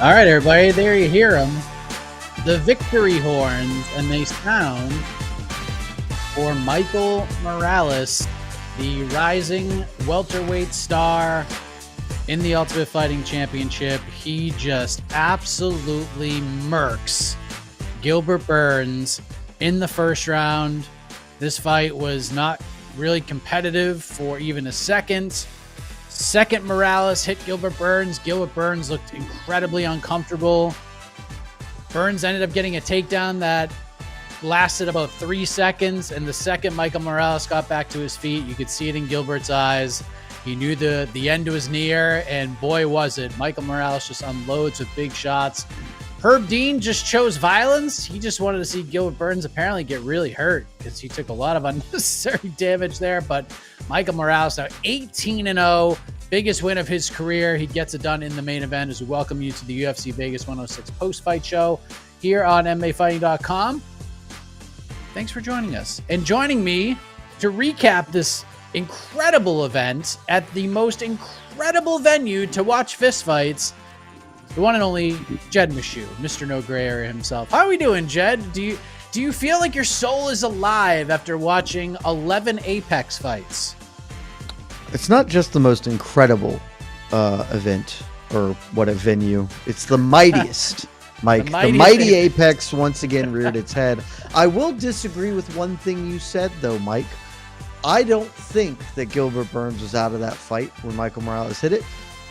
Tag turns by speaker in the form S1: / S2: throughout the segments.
S1: All right, everybody, there you hear them. The victory horns, and they sound for Michael Morales, the rising welterweight star in the Ultimate Fighting Championship. He just absolutely murks Gilbert Burns in the first round. This fight was not really competitive for even a second. Second Morales hit Gilbert Burns. Gilbert Burns looked incredibly uncomfortable. Burns ended up getting a takedown that lasted about 3 seconds, and the second Michael Morales got back to his feet, you could see it in Gilbert's eyes. He knew the end was near, and boy was it. Michael Morales just unloads with big shots. Herb Dean just chose violence. He just wanted to see Gilbert Burns apparently get really hurt because he took a lot of unnecessary damage there. But Michael Morales now 18-0, biggest win of his career. He gets it done in the main event. As we welcome you to the UFC Vegas 106 post-fight show here on MMAfighting.com. Thanks for joining us and joining me to recap this incredible event at the most incredible venue to watch fistfights. The one and only Jed Meshew, Mr. No Gray Area himself. How are we doing, Jed? Do you feel like your soul is alive after watching 11 Apex fights?
S2: It's not just the most incredible event or what a venue. It's the mightiest, Mike. The mighty Apex once again reared its head. I will disagree with one thing you said, though, Mike. I don't think that Gilbert Burns was out of that fight when Michael Morales hit it.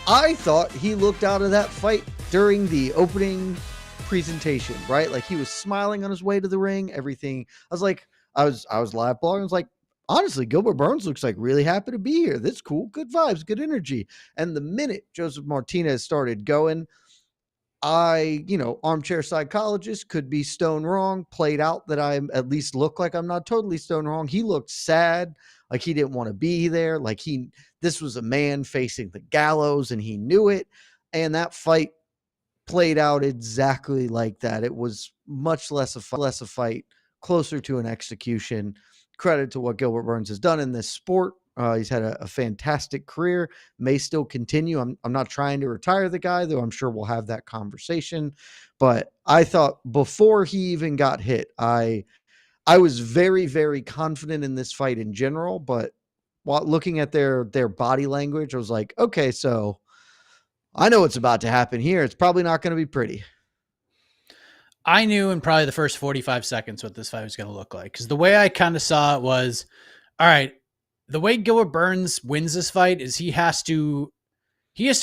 S2: I thought he looked out of that fight during the opening presentation, right? Like he was smiling on his way to the ring, everything. I was live blogging. I was like, honestly, Gilbert Burns looks like really happy to be here. That's cool. Good vibes, good energy. And the minute Joseph Martinez started going, armchair psychologist, could be stone wrong, played out that I at least look like I'm not totally stone wrong. He looked sad, like he didn't want to be there, like this was a man facing the gallows and he knew it. And that fight played out exactly like that. It was much less a fight, closer to an execution. Credit to what Gilbert Burns has done in this sport. He's had a fantastic career, may still continue. I'm not trying to retire the guy, though I'm sure we'll have that conversation. But I thought before he even got hit, I was very, very confident in this fight in general. But while looking at their body language, I was like, okay, so I know what's about to happen here. It's probably not going to be pretty.
S1: I knew in probably the first 45 seconds what this fight was going to look like. Because the way I kind of saw it was, all right, the way Gilbert Burns wins this fight is he has to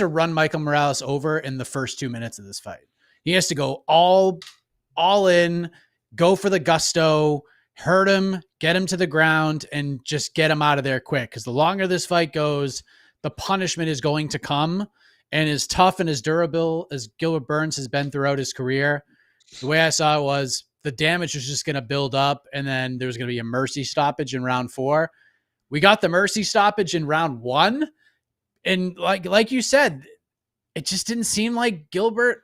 S1: run Michael Morales over in the first 2 minutes of this fight. He has to go all in, go for the gusto, hurt him, get him to the ground, and just get him out of there quick. Because the longer this fight goes, the punishment is going to come. And as tough and as durable as Gilbert Burns has been throughout his career, the way I saw it was the damage was just going to build up, and then there was going to be a mercy stoppage in round 4. We got the mercy stoppage in round 1. And like you said, it just didn't seem like Gilbert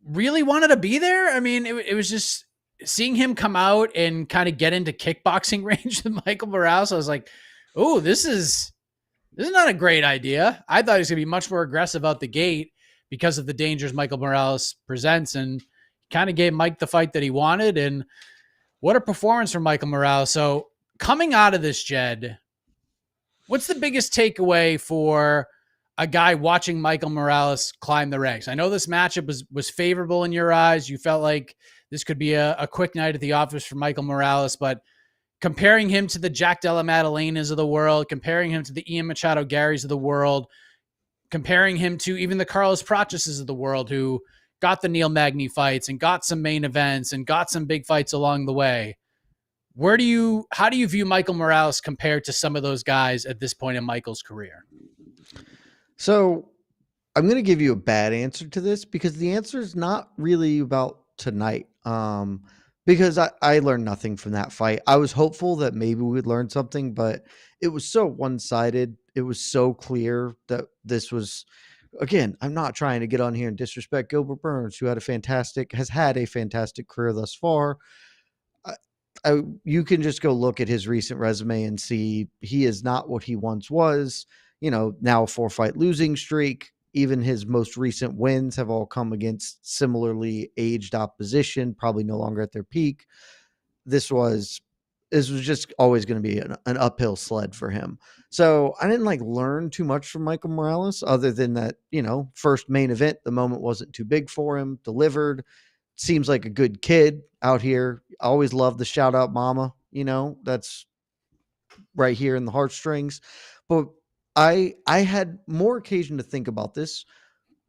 S1: really wanted to be there. I mean, it was just seeing him come out and kind of get into kickboxing range with Michael Morales. I was like, oh, this is not a great idea. I thought he was going to be much more aggressive out the gate because of the dangers Michael Morales presents, and kind of gave Mike the fight that he wanted. And what a performance from Michael Morales. So coming out of this, Jed, what's the biggest takeaway for a guy watching Michael Morales climb the ranks? I know this matchup was favorable in your eyes. You felt like this could be a quick night at the office for Michael Morales, but comparing him to the Jack Della Maddalenas of the world, comparing him to the Ian Machado Garys of the world, comparing him to even the Carlos Prachases of the world who got the Neil Magny fights and got some main events and got some big fights along the way. How do you view Michael Morales compared to some of those guys at this point in Michael's career?
S2: So I'm going to give you a bad answer to this because the answer is not really about tonight. Because I learned nothing from that fight. I was hopeful that maybe we would learn something, but it was so one-sided. It was so clear that this was, again, I'm not trying to get on here and disrespect Gilbert Burns, who has had a fantastic career thus far. You can just go look at his recent resume and see he is not what he once was. Now a 4-fight losing streak. even his most recent wins have all come against similarly aged opposition, probably no longer at their peak. This was just always going to be an uphill sled for him. So I didn't like learn too much from Michael Morales other than that, first main event, the moment wasn't too big for him, delivered, seems like a good kid out here. I always love the shout out mama, that's right here in the heartstrings. But I had more occasion to think about this,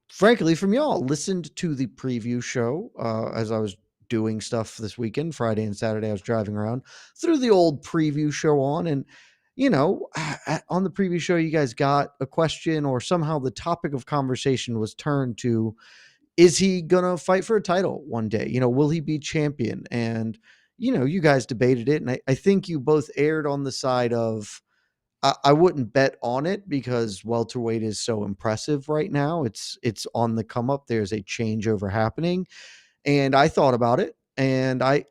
S2: frankly, from y'all. Listened to the preview show as I was doing stuff this weekend, Friday and Saturday. I was driving around, threw the old preview show on, and on the preview show, you guys got a question, or somehow the topic of conversation was turned to, is he gonna fight for a title one day? Will he be champion? And you guys debated it, and I think you both aired on the side of, I wouldn't bet on it because welterweight is so impressive right now. It's on the come up. There's a changeover happening, and I thought about it, and I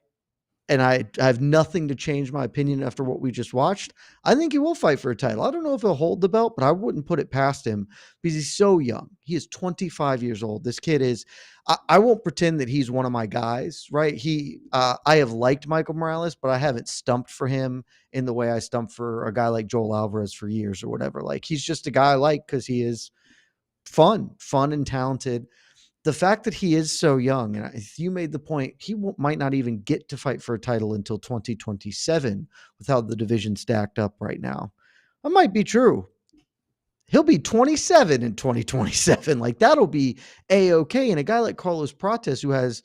S2: have nothing to change my opinion after what we just watched. I think he will fight for a title. I don't know if he'll hold the belt, but I wouldn't put it past him because he's so young. He is 25 years old. This kid is, I won't pretend that he's one of my guys, right? I have liked Michael Morales, but I haven't stumped for him in the way I stumped for a guy like Joel Alvarez for years or whatever. Like, he's just a guy I like because he is fun and talented. The fact that he is so young, and you made the point, he might not even get to fight for a title until 2027 with how the division stacked up right now. That might be true. He'll be 27 in 2027. Like, that'll be A-okay. And a guy like Carlos Prates, who has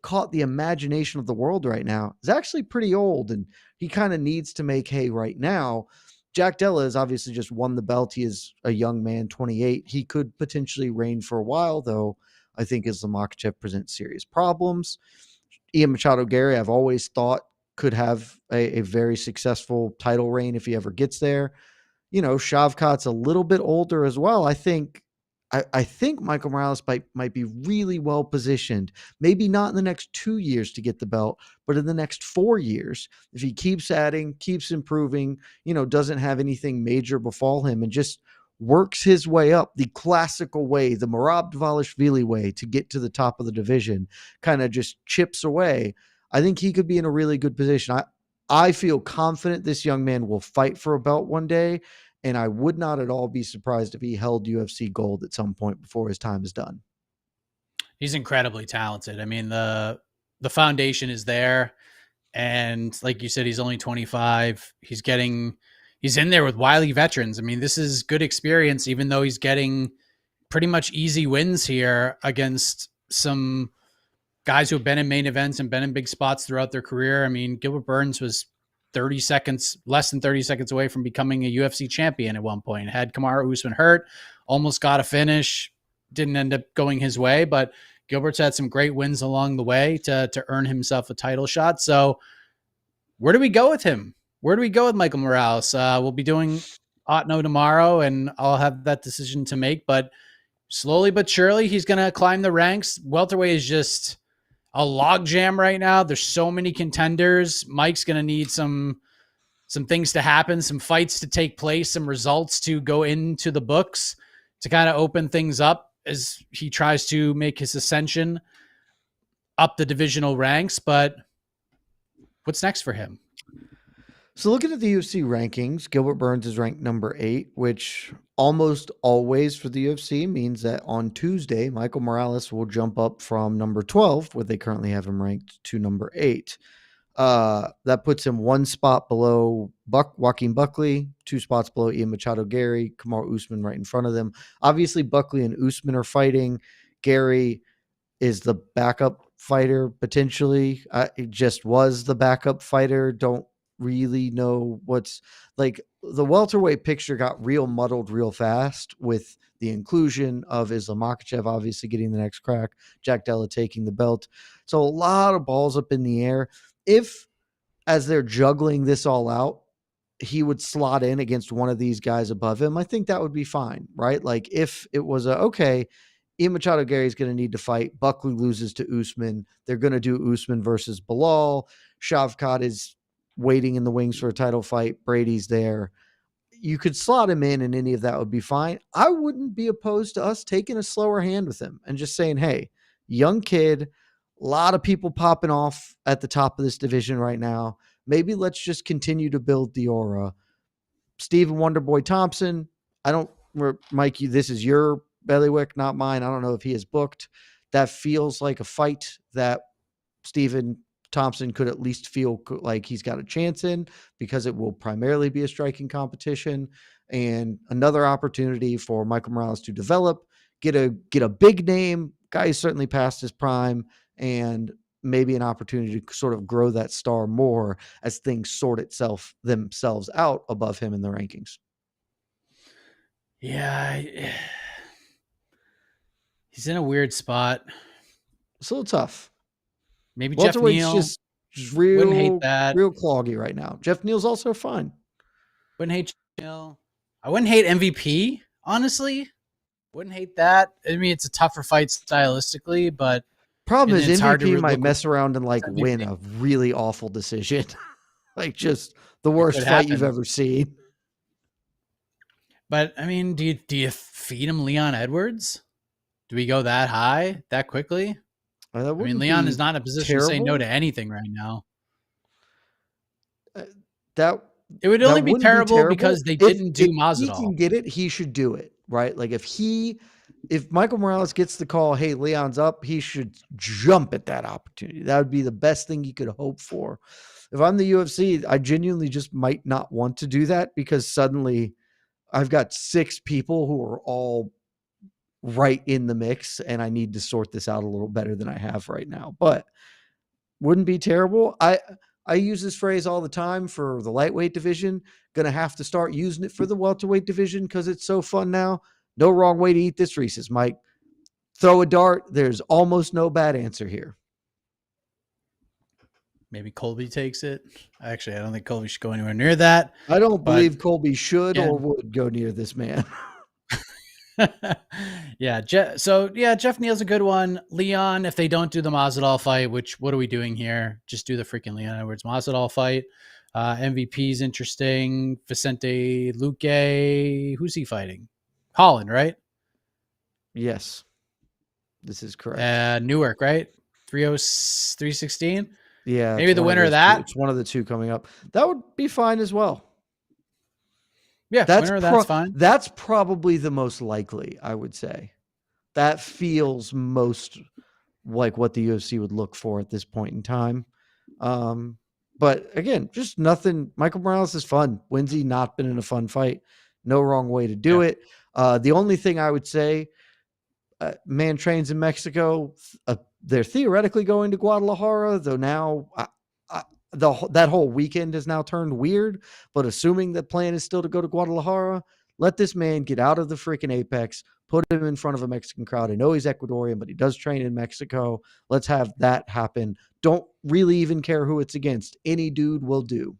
S2: caught the imagination of the world right now, is actually pretty old, and he kind of needs to make hay right now. Jack Della has obviously just won the belt. He is a young man, 28. He could potentially reign for a while, though I think Islam Makhachev presents serious problems. Ian Machado Gary, I've always thought, could have a very successful title reign if he ever gets there. Shavkat's a little bit older as well. I think Michael Morales might be really well positioned, maybe not in the next 2 years to get the belt, but in the next 4 years, if he keeps adding, keeps improving, doesn't have anything major befall him and just works his way up the classical way, the Merab Dvalishvili way to get to the top of the division, kind of just chips away. I think he could be in a really good position. I feel confident this young man will fight for a belt one day, and I would not at all be surprised if he held UFC gold at some point before his time is done.
S1: He's incredibly talented. I mean, the foundation is there, and like you said, he's only 25. He's in there with wily veterans. I mean, this is good experience, even though he's getting pretty much easy wins here against some guys who have been in main events and been in big spots throughout their career. I mean, Gilbert Burns was less than 30 seconds away from becoming a UFC champion at one point. Had Kamaru Usman hurt, almost got a finish, didn't end up going his way, but Gilbert's had some great wins along the way to earn himself a title shot. So where do we go with him? Where do we go with Michael Morales? We'll be doing Otno tomorrow, and I'll have that decision to make, but slowly but surely, he's going to climb the ranks. Welterweight is just a logjam right now. There's so many contenders. Mike's going to need some things to happen, some fights to take place, some results to go into the books to kind of open things up as he tries to make his ascension up the divisional ranks. But what's next for him?
S2: So looking at the UFC rankings, Gilbert Burns is ranked number 8, which almost always for the UFC means that on Tuesday, Michael Morales will jump up from number 12, where they currently have him ranked, to number 8. That puts him 1 spot below Joaquin Buckley, 2 spots below Ian Machado Gary, Kamaru Usman right in front of them. Obviously, Buckley and Usman are fighting. Gary is the backup fighter, potentially. It just was the backup fighter. Don't really know what's like. The welterweight picture got real muddled real fast with the inclusion of Islam Makhachev obviously getting the next crack, Jack Della taking the belt. So a lot of balls up in the air. If, as they're juggling this all out, he would slot in against one of these guys above him, I think that would be fine, right? Like, if it was okay, Ian Machado Gary is going to need to fight. Buckley loses to Usman. They're going to do Usman versus Bilal. Shavkat is waiting in the wings for a title fight. Brady's there. you could slot him in and any of that would be fine. I wouldn't be opposed to us taking a slower hand with him and just saying, hey, young kid, a lot of people popping off at the top of this division right now. Maybe let's just continue to build the aura. Stephen Wonderboy Thompson, I don't, Mike, this is your bellywick, not mine. I don't know if he is booked. That feels like a fight that Stephen Thompson could at least feel like he's got a chance in, because it will primarily be a striking competition and another opportunity for Michael Morales to develop, get a big name. Guy is certainly past his prime, and maybe an opportunity to sort of grow that star more as things sort themselves out above him in the rankings.
S1: Yeah. He's in a weird spot.
S2: It's a little tough.
S1: Maybe Jeff
S2: Welterweight's
S1: Neal.
S2: just
S1: Wouldn't hate
S2: real
S1: that.
S2: cloggy right now. Jeff Neal's also fine.
S1: Wouldn't hate Neal. I wouldn't hate MVP, honestly. Wouldn't hate that. I mean, it's a tougher fight stylistically, but
S2: problem is MVP might
S1: look,
S2: mess around and like win a really awful decision. Like just the worst fight you've ever seen.
S1: But I mean, do you feed him Leon Edwards? Do we go that high that quickly? I mean, Leon is not in a position to say no to anything right now. It would only be terrible because they didn't do Masvidal.
S2: If he can get it, he should do it, right? Like if Michael Morales gets the call, hey, Leon's up, he should jump at that opportunity. That would be the best thing he could hope for. If I'm the UFC, I genuinely just might not want to do that, because suddenly I've got 6 people who are all right in the mix, and I need to sort this out a little better than I have right now. But wouldn't be terrible. I use this phrase all the time for the lightweight division. Going to have to start using it for the welterweight division because it's so fun now. No wrong way to eat this Reese's, Mike. Throw a dart. There's almost no bad answer here.
S1: Maybe Colby takes it. Actually, I don't think Colby should go anywhere near that.
S2: I don't believe Colby should or would go near this man.
S1: Jeff Neal's a good one. Leon, if they don't do the Masvidal fight, which what are we doing here? Just do the freaking Leon Edwards Masvidal fight. MVP's interesting. Vicente Luque, who's he fighting? Holland, right?
S2: Yes, this is correct.
S1: Newark, right? 316.
S2: Yeah,
S1: maybe the winner of that.
S2: It's one of the two coming up. That would be fine as well.
S1: Yeah, that's fine.
S2: That's probably the most likely, I would say. That feels most like what the UFC would look for at this point in time. But again, just nothing. Michael Morales is fun. When's he not been in a fun fight? No wrong way to do it. The only thing I would say, man trains in Mexico. They're theoretically going to Guadalajara, though now that whole weekend has now turned weird. But assuming the plan is still to go to Guadalajara, let this man get out of the freaking Apex, put him in front of a Mexican crowd. I know he's Ecuadorian, but he does train in Mexico. Let's have that happen. Don't really even care who it's against. Any dude will do.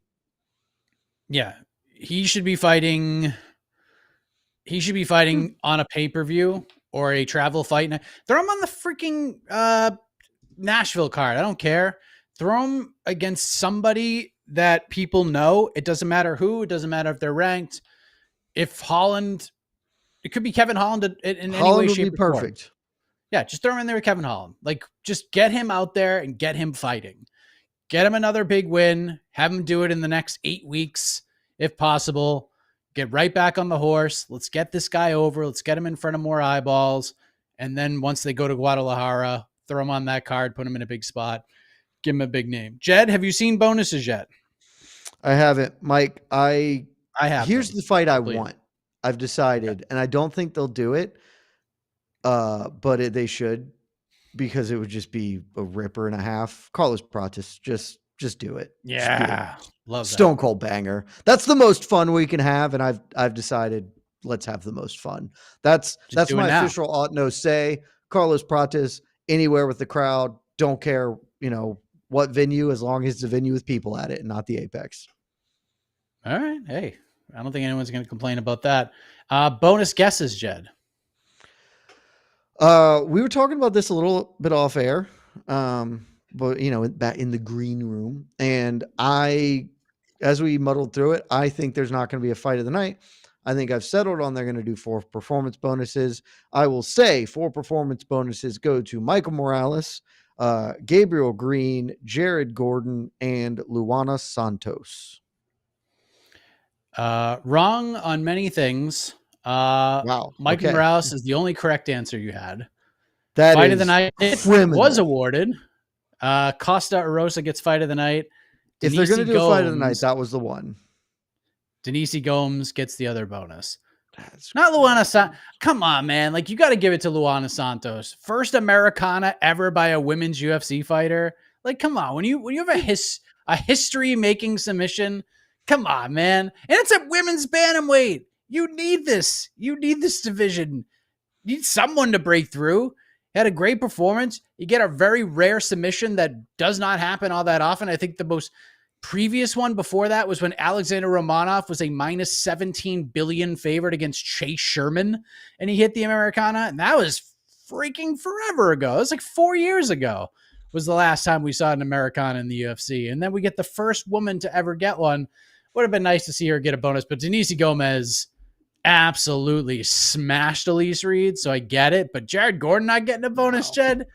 S1: Yeah, he should be fighting. He should be fighting on a pay-per-view or a travel fight. Throw him on the freaking Nashville card. I don't care. Throw him against somebody that people know. It doesn't matter who. It doesn't matter if they're ranked. If Holland, it could be Kevin Holland in any way, shape, or form. Perfect. Yeah, just throw him in there with Kevin Holland. Like, just get him out there and get him fighting. Get him another big win. Have him do it in the next 8 weeks, if possible. Get right back on the horse. Let's get this guy over. Let's get him in front of more eyeballs. And then once they go to Guadalajara, throw him on that card, put him in a big spot, give him a big name. Jed, have you seen bonuses yet?
S2: I haven't, Mike. I
S1: have.
S2: Here's the fight I want. I've decided, and I don't think they'll do it. But they should, because it would just be a ripper and a half. Carlos Pratis, just do it.
S1: Yeah,
S2: love that. Stone cold banger. That's the most fun we can have, and I've decided let's have the most fun. That's my official ought no say. Carlos Pratis, anywhere with the crowd. Don't care, what venue, as long as it's a venue with people at it and not the Apex.
S1: All right. Hey, I don't think anyone's going to complain about that. Bonus guesses, Jed.
S2: We were talking about this a little bit off air, but back in the green room, and I as we muddled through it, I think there's not going to be a fight of the night. I think I've settled on they're going to do 4 performance bonuses. I will say 4 performance bonuses go to Michael Morales, Gabriel Green, Jared Gordon, and Luana Santos.
S1: Wrong on many things.
S2: Wow.
S1: Michael
S2: Okay.
S1: Morales is the only correct answer you had.
S2: That
S1: Fight of the
S2: is
S1: night
S2: criminal.
S1: was awarded. Costa Arosa gets fight of the night.
S2: If they're going to
S1: Denise
S2: do a fight of the night,
S1: Gomes,
S2: that was the one.
S1: Denise Gomes gets the other bonus.
S2: That's
S1: Not Luana Santos. Come on, man. Like, you got to give it to Luana Santos. First Americana ever by a women's UFC fighter. Like, come on. When you have a history making submission, come on, man. And it's a women's bantamweight. You need this. You need this division. You need someone to break through. He had a great performance. You get a very rare submission that does not happen all that often. I think the most previous one before that was when Alexander Romanov was a minus 17 billion favorite against Chase Sherman, and he hit the Americana, and that was freaking forever ago. It was like 4 years ago was the last time we saw an Americana in the UFC, and then we get the first woman to ever get one. Would have been nice to see her get a bonus, but Denise Gomez absolutely smashed Elise Reed, so I get it, but Jared Gordon not getting a bonus, Jed?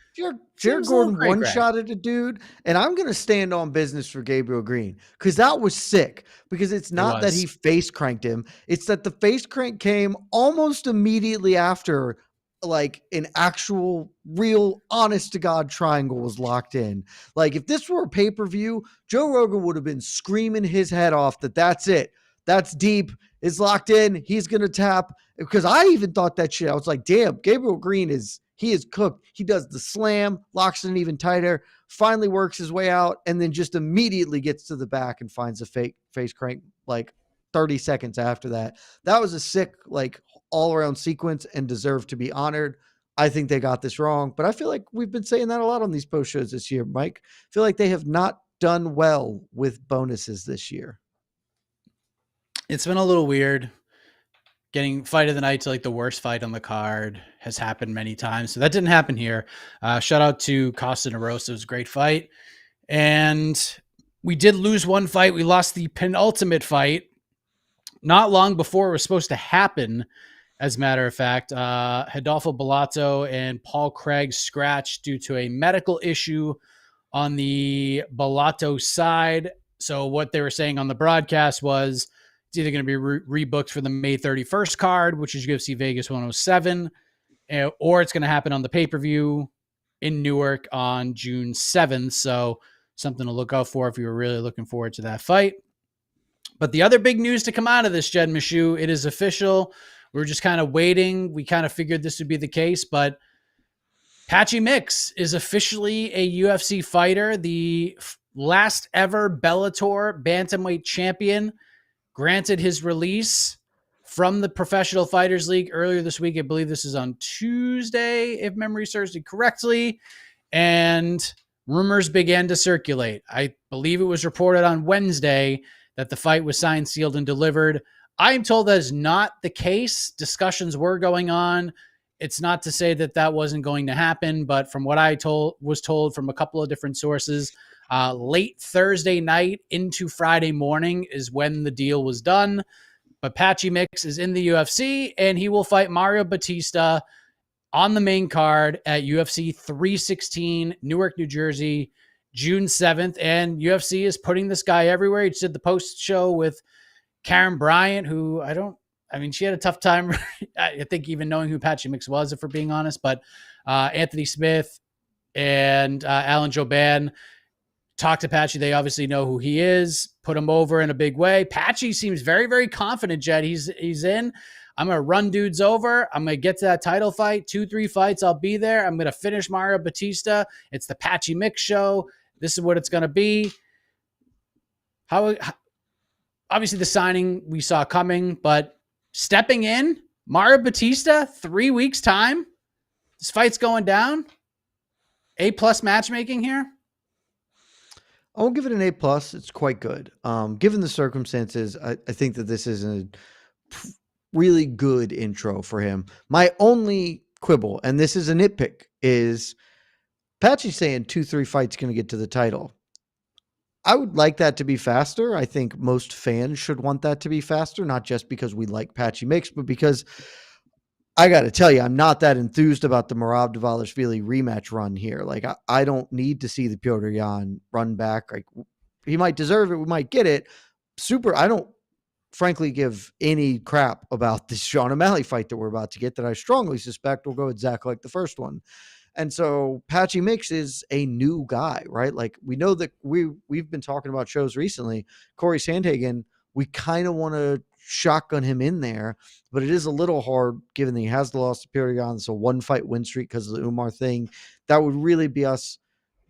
S2: Jared Gordon one-shotted a dude, and I'm going to stand on business for Gabriel Green because that was sick. Because it's not that he face cranked him; it's that the face crank came almost immediately after, like, an actual, real, honest to God triangle was locked in. Like, if this were a pay-per-view, Joe Rogan would have been screaming his head off that that's it, that's deep, it's locked in, he's going to tap. Because I even thought that shit. I was like, damn, Gabriel Green is cooked. He does the slam, locks it in even tighter, finally works his way out, and then just immediately gets to the back and finds a fake face crank like 30 seconds after that. That was a sick, like, all-around sequence and deserved to be honored. I think they got this wrong, but I feel like we've been saying that a lot on these post shows this year, Mike. I feel like they have not done well with bonuses this year.
S1: It's been a little weird. Getting fight of the night to like the worst fight on the card has happened many times. So that didn't happen here. Shout out to Costa Narosa. It was a great fight. And we did lose one fight. We lost the penultimate fight not long before it was supposed to happen. As a matter of fact, Hidalgo Bellato and Paul Craig scratched due to a medical issue on the Bellato side. So what they were saying on the broadcast was, it's either going to be rebooked for the May 31st card, which is UFC Vegas 107, or it's going to happen on the pay-per-view in Newark on June 7th. So something to look out for if you were really looking forward to that fight. But the other big news to come out of this, Jed Meshew, it is official. We were just kind of waiting. We kind of figured this would be the case, but Patchy Mix is officially a UFC fighter, the last ever Bellator bantamweight champion. Granted his release from the Professional Fighters League earlier this week. I believe this is on Tuesday, if memory serves me correctly. And rumors began to circulate. I believe it was reported on Wednesday that the fight was signed, sealed, and delivered. I am told that is not the case. Discussions were going on. It's not to say that that wasn't going to happen, but from what I was told from a couple of different sources, late Thursday night into Friday morning is when the deal was done. But Patchy Mix is in the UFC, and he will fight Mario Batista on the main card at UFC 316, Newark, New Jersey, June 7th. And UFC is putting this guy everywhere. He just did the post show with Karen Bryant, who she had a tough time, I think, even knowing who Patchy Mix was, if we're being honest. But Anthony Smith and Alan Joban talk to Patchy. They obviously know who he is, put him over in a big way. Patchy seems very, very confident, Jed. He's in. I'm going to run dudes over. I'm going to get to that title fight. 2-3 fights, I'll be there. I'm going to finish Mario Batista. It's the Patchy Mix show. This is what it's going to be. Obviously, the signing we saw coming, but stepping in, Mario Batista, 3 weeks' time. This fight's going down. A+ matchmaking here.
S2: I won't give it an A+. It's quite good. Given the circumstances, I think that this is a really good intro for him. My only quibble, and this is a nitpick, is Patchy saying 2-3 fights going to get to the title. I would like that to be faster. I think most fans should want that to be faster, not just because we like Patchy Mix, but because I got to tell you, I'm not that enthused about the Merab Dvalishvili rematch run here. Like, I don't need to see the Piotr Jan run back. Like, he might deserve it. We might get it. I don't frankly give any crap about this Sean O'Malley fight that we're about to get that I strongly suspect will go exactly like the first one. And so Patchy Mix is a new guy, right? Like, we know that we've been talking about shows recently. Corey Sandhagen, we kind of want to shotgun him in there, but it is a little hard given that he has the loss to Pyrion. So one fight win streak because of the Umar thing. That would really be us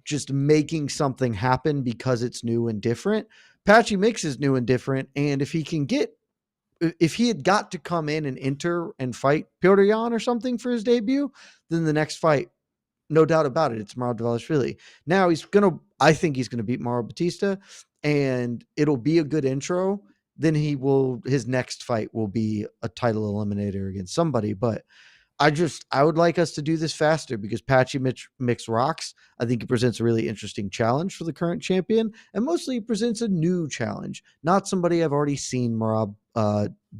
S2: just making something happen because it's new and different. Patchy Mix is new and different. And if he had got to come in and enter and fight Piotr Jan or something for his debut, then the next fight, no doubt about it, it's Merab Dvalishvili. Now I think he's going to beat Mauro Batista, and it'll be a good intro. Then his next fight will be a title eliminator against somebody. But I would like us to do this faster because Patchy Mix rocks. I think he presents a really interesting challenge for the current champion, and mostly he presents a new challenge, not somebody I've already seen Merab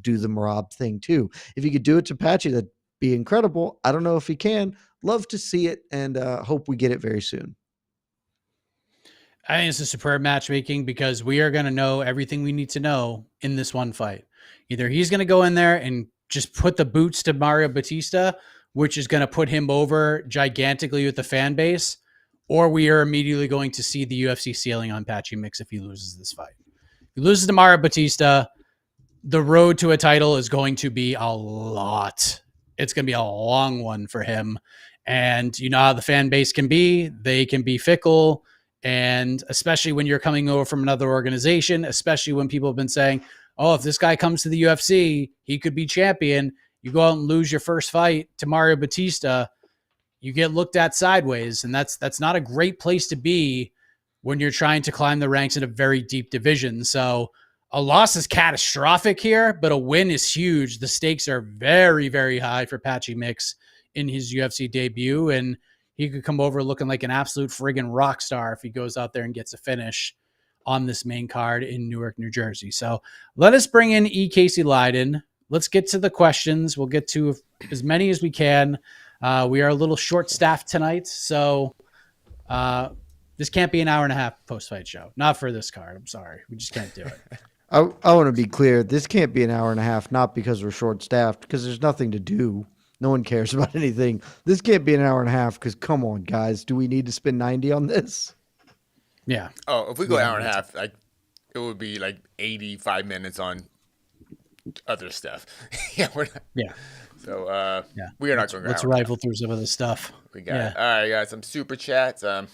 S2: do the Merab thing too. If he could do it to Patchy, that'd be incredible. I don't know if he can. Love to see it, and hope we get it very soon.
S1: I think it's a superb matchmaking because we are going to know everything we need to know in this one fight. Either he's going to go in there and just put the boots to Mario Batista, which is going to put him over gigantically with the fan base, or we are immediately going to see the UFC ceiling on Patchy Mix if he loses this fight. If he loses to Mario Batista, the road to a title is going to be a lot. It's going to be a long one for him. And you know how the fan base can be. They can be fickle. And especially when you're coming over from another organization, especially when people have been saying, oh, if this guy comes to the UFC, he could be champion. You go out and lose your first fight to Mario Batista, you get looked at sideways. And that's not a great place to be when you're trying to climb the ranks in a very deep division. So a loss is catastrophic here, but a win is huge. The stakes are very, very high for Patchy Mix in his UFC debut. And he could come over looking like an absolute friggin' rock star if he goes out there and gets a finish on this main card in Newark, New Jersey. So let us bring in E. Casey Leiden. Let's get to the questions. We'll get to as many as we can. We are a little short-staffed tonight, so this can't be an hour and a half post-fight show. Not for this card. I'm sorry. We just can't do it.
S2: I want to be clear. This can't be an hour and a half, not because we're short-staffed, because there's nothing to do. No one cares about anything. This can't be an hour and a half because, come on, guys. Do we need to spend 90 on this?
S1: Yeah.
S3: Oh, if we go an hour and a half, like it would be like 85 minutes on other stuff. Yeah, we're not.
S1: Yeah.
S3: So we are not going to.
S1: Let's rifle through some of the stuff.
S3: We got it. All right, got some super chats. All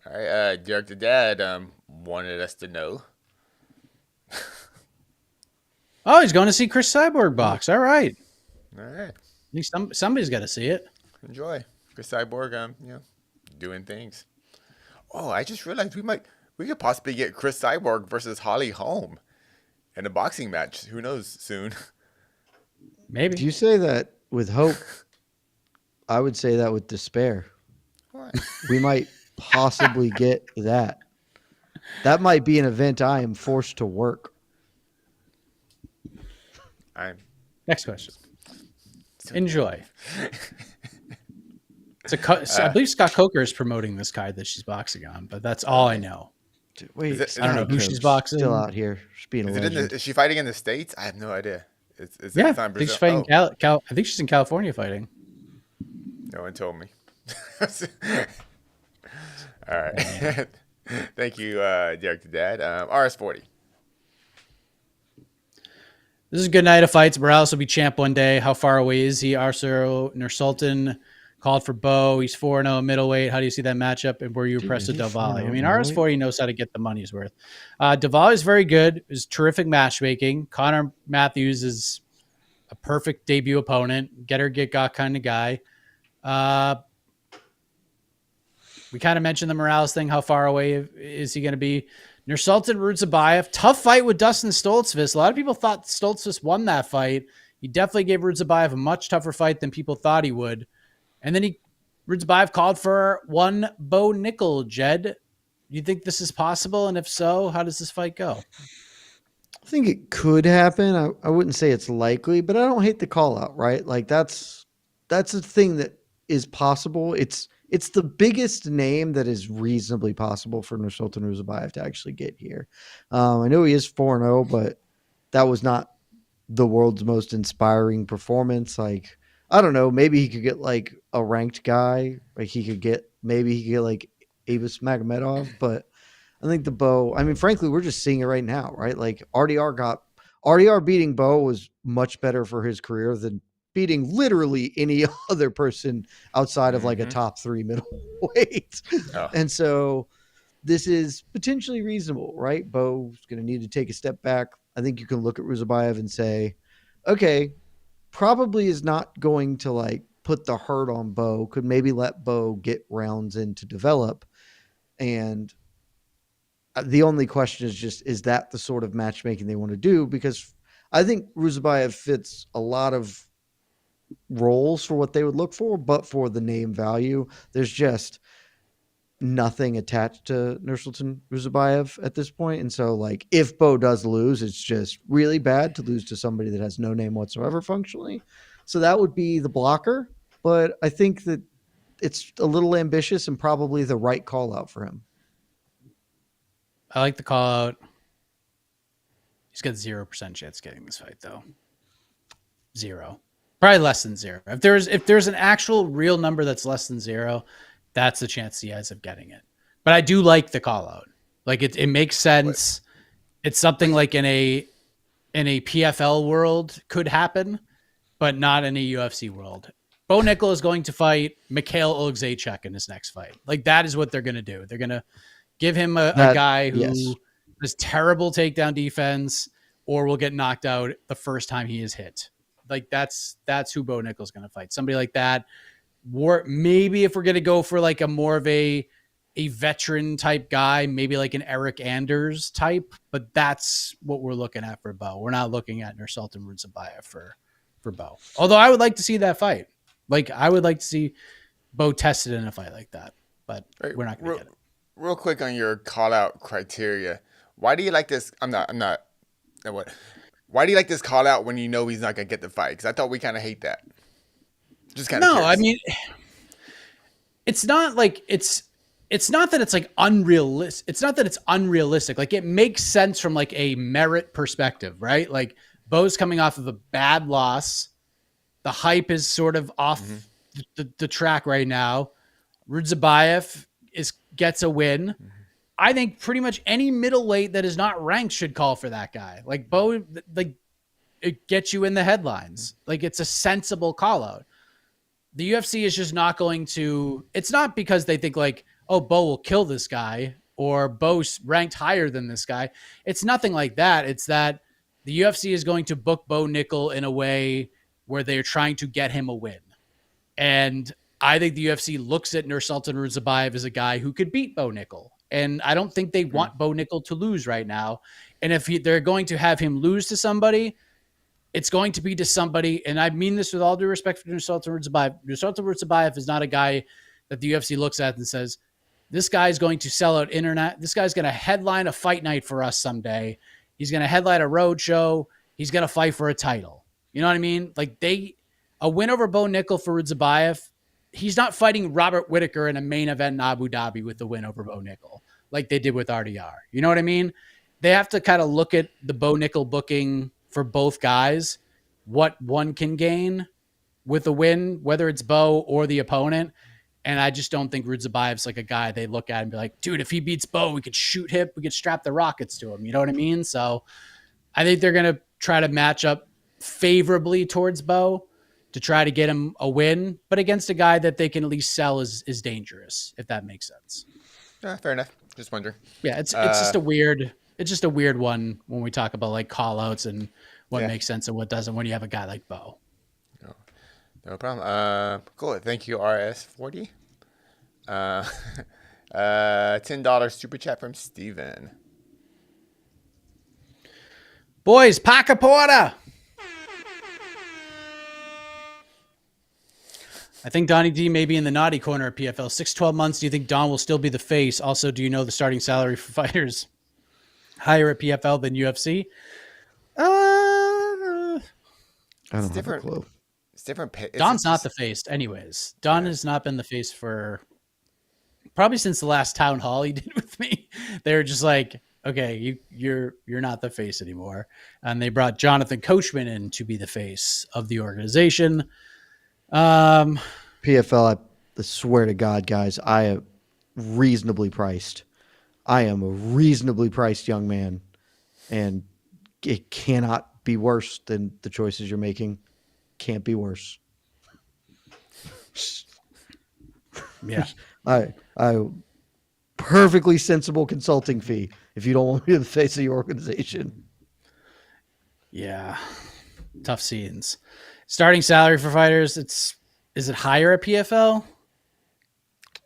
S3: right, Derek the Dad wanted us to know.
S1: Oh, he's going to see Chris Cyborg box. All right.
S3: All right.
S1: At least somebody's got to see it.
S3: Enjoy. Chris Cyborg, doing things. Oh, I just realized we could possibly get Chris Cyborg versus Holly Holm in a boxing match. Who knows? Soon.
S1: Maybe.
S2: Do you say that with hope? I would say that with despair.
S3: What?
S2: We might possibly get that. That might be an event I am forced to work.
S1: Next question. Enjoy. I believe Scott Coker is promoting this card that she's boxing on, but that's all I know.
S2: Dude, wait,
S1: I don't know who she's boxing.
S2: Still out here. She's being a legend.
S3: Is she fighting in the States? I have no idea. It's
S1: Yeah,
S3: not
S1: I
S3: in
S1: think she's
S3: Brazil.
S1: fighting. I think she's in California fighting.
S3: No one told me. All right. Thank you, Derek the Dad. RS40.
S1: This is a good night of fights. Morales will be champ one day. How far away is he? Arthur Nursultan called for Bo. He's 4-0 middleweight. How do you see that matchup? And were you impressed with Davali? I mean, RS40 knows how to get the money's worth. Davali is very good. Is terrific matchmaking. Connor Matthews is a perfect debut opponent. Get got kind of guy. We kind of mentioned the Morales thing. How far away is he going to be? Nursultan Rudzabayev. Tough fight with Dustin Stoltzfus. A lot of people thought Stoltzfus won that fight. He definitely gave Rudzabayev a much tougher fight than people thought he would. And then Rudzabayev called for one Bo Nickel, Jed. You think this is possible? And if so, how does this fight go?
S2: I think it could happen. I wouldn't say it's likely, but I don't hate the call out, right? Like that's a thing that is possible. It's the biggest name that is reasonably possible for Nursultan Ruzabayev to actually get here. I know he is 4-0, but that was not the world's most inspiring performance. Like, I don't know, maybe he could get like a ranked guy. Like maybe he could get like Avis Magomedov, but I think the Bo, I mean, frankly, we're just seeing it right now, right? Like RDR beating Bo was much better for his career than beating literally any other person outside of like a top 3 middleweight.
S3: Oh.
S2: And so this is potentially reasonable, right? Bo's going to need to take a step back. I think you can look at Ruzabayev and say, okay, probably is not going to like put the hurt on Bo, could maybe let Bo get rounds in to develop. And the only question is just, is that the sort of matchmaking they want to do? Because I think Ruzabayev fits a lot of roles for what they would look for, but for the name value, there's just nothing attached to Nursultan Ruzabayev at this point. And so, like, if Bo does lose, it's just really bad to lose to somebody that has no name whatsoever functionally. So that would be the blocker. But I think that it's a little ambitious and probably the right call out for him.
S1: I like the call out. He's got 0% chance of getting this fight, though. 0. Probably less than 0. If there's an actual real number that's less than 0, that's the chance he has of getting it. But I do like the call out. Like it makes sense. It's something like in a PFL world could happen, but not in a UFC world. Bo Nickel is going to fight Mikhail Olgzaychuk in his next fight. Like, that is what they're going to do. They're going to give him a guy who has terrible takedown defense or will get knocked out the first time he is hit. Like, that's who Bo Nickel's going to fight. Somebody like that. Maybe if we're going to go for like a more of a veteran type guy, maybe like an Eric Anders type, but that's what we're looking at for Bo. We're not looking at Nursultan Ruzabayev for Bo. Although I would like to see that fight. Like, I would like to see Bo tested in a fight like that, but we're not going to get it.
S3: Real quick on your call out criteria. Why do you like this? Why do you like this call out when you know he's not going to get the fight? Because I thought we kind of hate that. Just kind of curious.
S1: I mean, it's not like it's not that it's like unrealistic. It's not that it's unrealistic. Like, it makes sense from like a merit perspective, right? Like, Bo's coming off of a bad loss. The hype is sort of off the track right now. Ruzabayev gets a win. I think pretty much any middleweight that is not ranked should call for that guy. Like, Bo, like, it gets you in the headlines. Like, it's a sensible call out. The UFC is just not going to, it's not because they think like, oh, Bo will kill this guy or Bo's ranked higher than this guy. It's nothing like that. It's that the UFC is going to book Bo Nickel in a way where they're trying to get him a win. And I think the UFC looks at Nursultan Ruzabayev as a guy who could beat Bo Nickel. And I don't think they want Bo Nickel to lose right now. And if they're going to have him lose to somebody, it's going to be to somebody, and I mean this with all due respect for Nursultan Ruzabayev. Nursultan Ruzabayev is not a guy that the UFC looks at and says, this guy's going to sell out internet. This guy's going to headline a fight night for us someday. He's going to headline a road show. He's going to fight for a title. You know what I mean? Like, a win over Bo Nickel for Ruzabayev, he's not fighting Robert Whittaker in a main event in Abu Dhabi with the win over Bo Nickel like they did with RDR. You know what I mean? They have to kind of look at the Bo Nickel booking for both guys, what one can gain with a win, whether it's Bo or the opponent. And I just don't think Ruzabayev's like a guy they look at and be like, dude, if he beats Bo, we could shoot him. We could strap the rockets to him. You know what I mean? So I think they're going to try to match up favorably towards Bo to try to get him a win, but against a guy that they can at least sell is dangerous, if that makes sense.
S3: Yeah, fair enough. Just wondering.
S1: Yeah, it's just a weird one when we talk about like call outs and what makes sense and what doesn't when you have a guy like Bo.
S3: No problem. Cool. Thank you, RS40. $10 super chat from Steven.
S1: Boys, pack a porter. I think Donnie D may be in the naughty corner at PFL. 6-12 months. Do you think Don will still be the face? Also, do you know the starting salary for fighters higher at PFL than UFC?
S2: I
S3: It's
S2: don't have a
S3: different.
S2: clue.
S3: It's different.
S1: Don's not the face, anyways. Don has not been the face for probably since the last town hall he did with me. They were just like, okay, you're not the face anymore, and they brought Jonathan Coachman in to be the face of the organization.
S2: PFL, I swear to God, guys, I am reasonably priced. I am a reasonably priced young man, and it cannot be worse than the choices you're making. Can't be worse.
S1: Yeah.
S2: I perfectly sensible consulting fee if you don't want me to be the face of your organization.
S1: Yeah. Tough scenes. Starting salary for fighters, is it higher at PFL?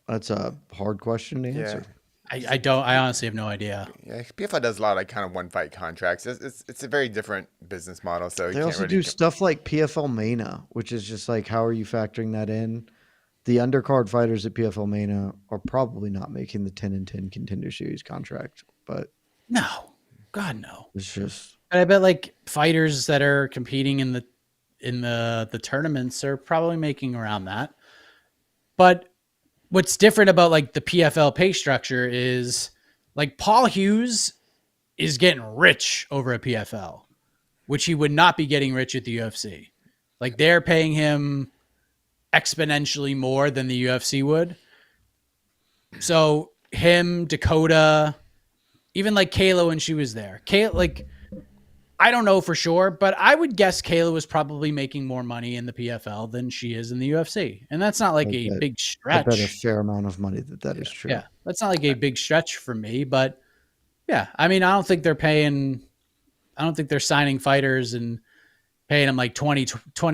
S2: That's a hard question to answer.
S1: I honestly have no idea.
S3: Yeah, PFL does a lot of like kind of one fight contracts. It's a very different business model. So you
S2: They
S3: can't
S2: also
S3: really
S2: do stuff like PFL Mania, which is just like, how are you factoring that in? The undercard fighters at PFL Mania are probably not making the 10-10 Contender Series contract, but
S1: No. God, no.
S2: it's just
S1: And I bet like fighters that are competing in the tournaments are probably making around that. But what's different about like the PFL pay structure is like Paul Hughes is getting rich over at PFL, which he would not be getting rich at the UFC. Like they're paying him exponentially more than the UFC would. So him, Dakota, even like Kayla when she was there. Kayla, like I don't know for sure, but I would guess Kayla was probably making more money in the PFL than she is in the UFC. And that's not like a big
S2: I bet a
S1: stretch.
S2: fair amount of money that is true.
S1: Yeah. That's not like a big stretch for me, but yeah, I mean, I don't think they're signing fighters and paying them like 20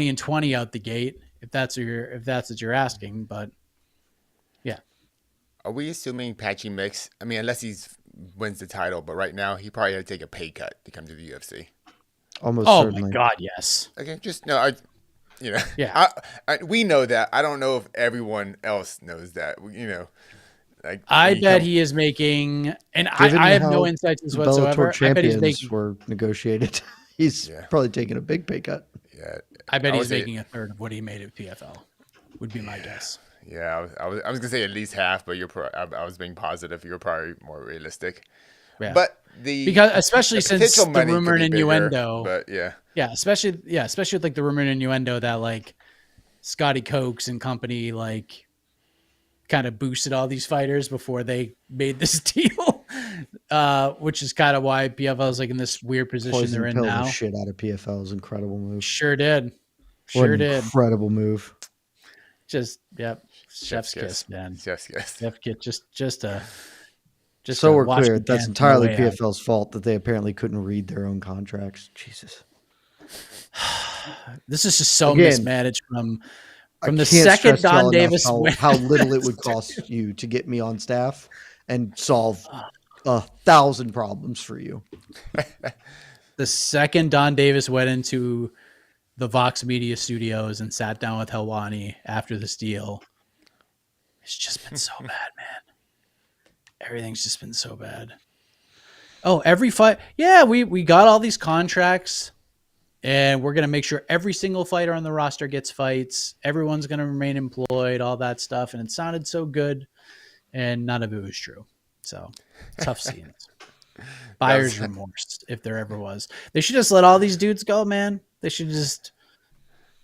S1: and 20 out the gate if that's what you're asking, but yeah.
S3: Are we assuming Patchy Mix? I mean, unless he wins the title, but right now he probably had to take a pay cut to come to the UFC.
S2: Almost
S1: Oh
S2: certainly.
S1: my God, yes.
S3: Okay, just no.
S1: Yeah.
S3: We know that. I don't know if everyone else knows that. Like
S1: I bet he is making, and I have no insights
S2: the
S1: whatsoever.
S2: Bellator
S1: I bet he's
S2: champions
S1: making.
S2: were negotiated. He's probably taking a big pay cut.
S3: Yeah,
S1: I bet
S3: I
S1: he's
S3: would say-
S1: making a third of what he made at PFL. Would be my guess.
S3: Yeah, I was gonna say at least half, but I was being positive. You're probably more realistic.
S1: Yeah.
S3: But
S1: Because especially since
S3: potential
S1: the
S3: money
S1: rumor
S3: could
S1: and
S3: be bigger,
S1: innuendo.
S3: But yeah,
S1: especially with like the rumor and innuendo that like Scotty Cokes and company like kind of boosted all these fighters before they made this deal, which is kind of why PFL is like in this weird position
S2: Poison
S1: they're in
S2: pill
S1: now.
S2: the shit out of PFL's incredible move.
S1: Sure did.
S2: What
S1: Sure
S2: an
S1: did.
S2: incredible move.
S1: Just chef's kiss, man.
S3: Chef's kiss.
S1: Chef's kiss. Just
S2: So
S1: to
S2: we're
S1: watch
S2: clear.
S1: the
S2: That's
S1: dance
S2: entirely
S1: on the way out.
S2: PFL's fault that they apparently couldn't read their own contracts. Jesus.
S1: This is just so
S2: Again,
S1: mismanaged from
S2: I
S1: the
S2: can't
S1: second
S2: stress y'all
S1: Don
S2: enough
S1: Davis
S2: how little it would cost you to get me on staff and solve 1,000 problems for you.
S1: the second Don Davis went into the Vox Media studios and sat down with Helwani after this deal, it's just been so bad, man. Everything's just been so bad. Oh, every fight. Yeah, we got all these contracts and we're going to make sure every single fighter on the roster gets fights. Everyone's going to remain employed, all that stuff. And it sounded so good. And none of it was true. So tough scenes. Buyer's remorse, if there ever was. They should just let all these dudes go, man. They should just.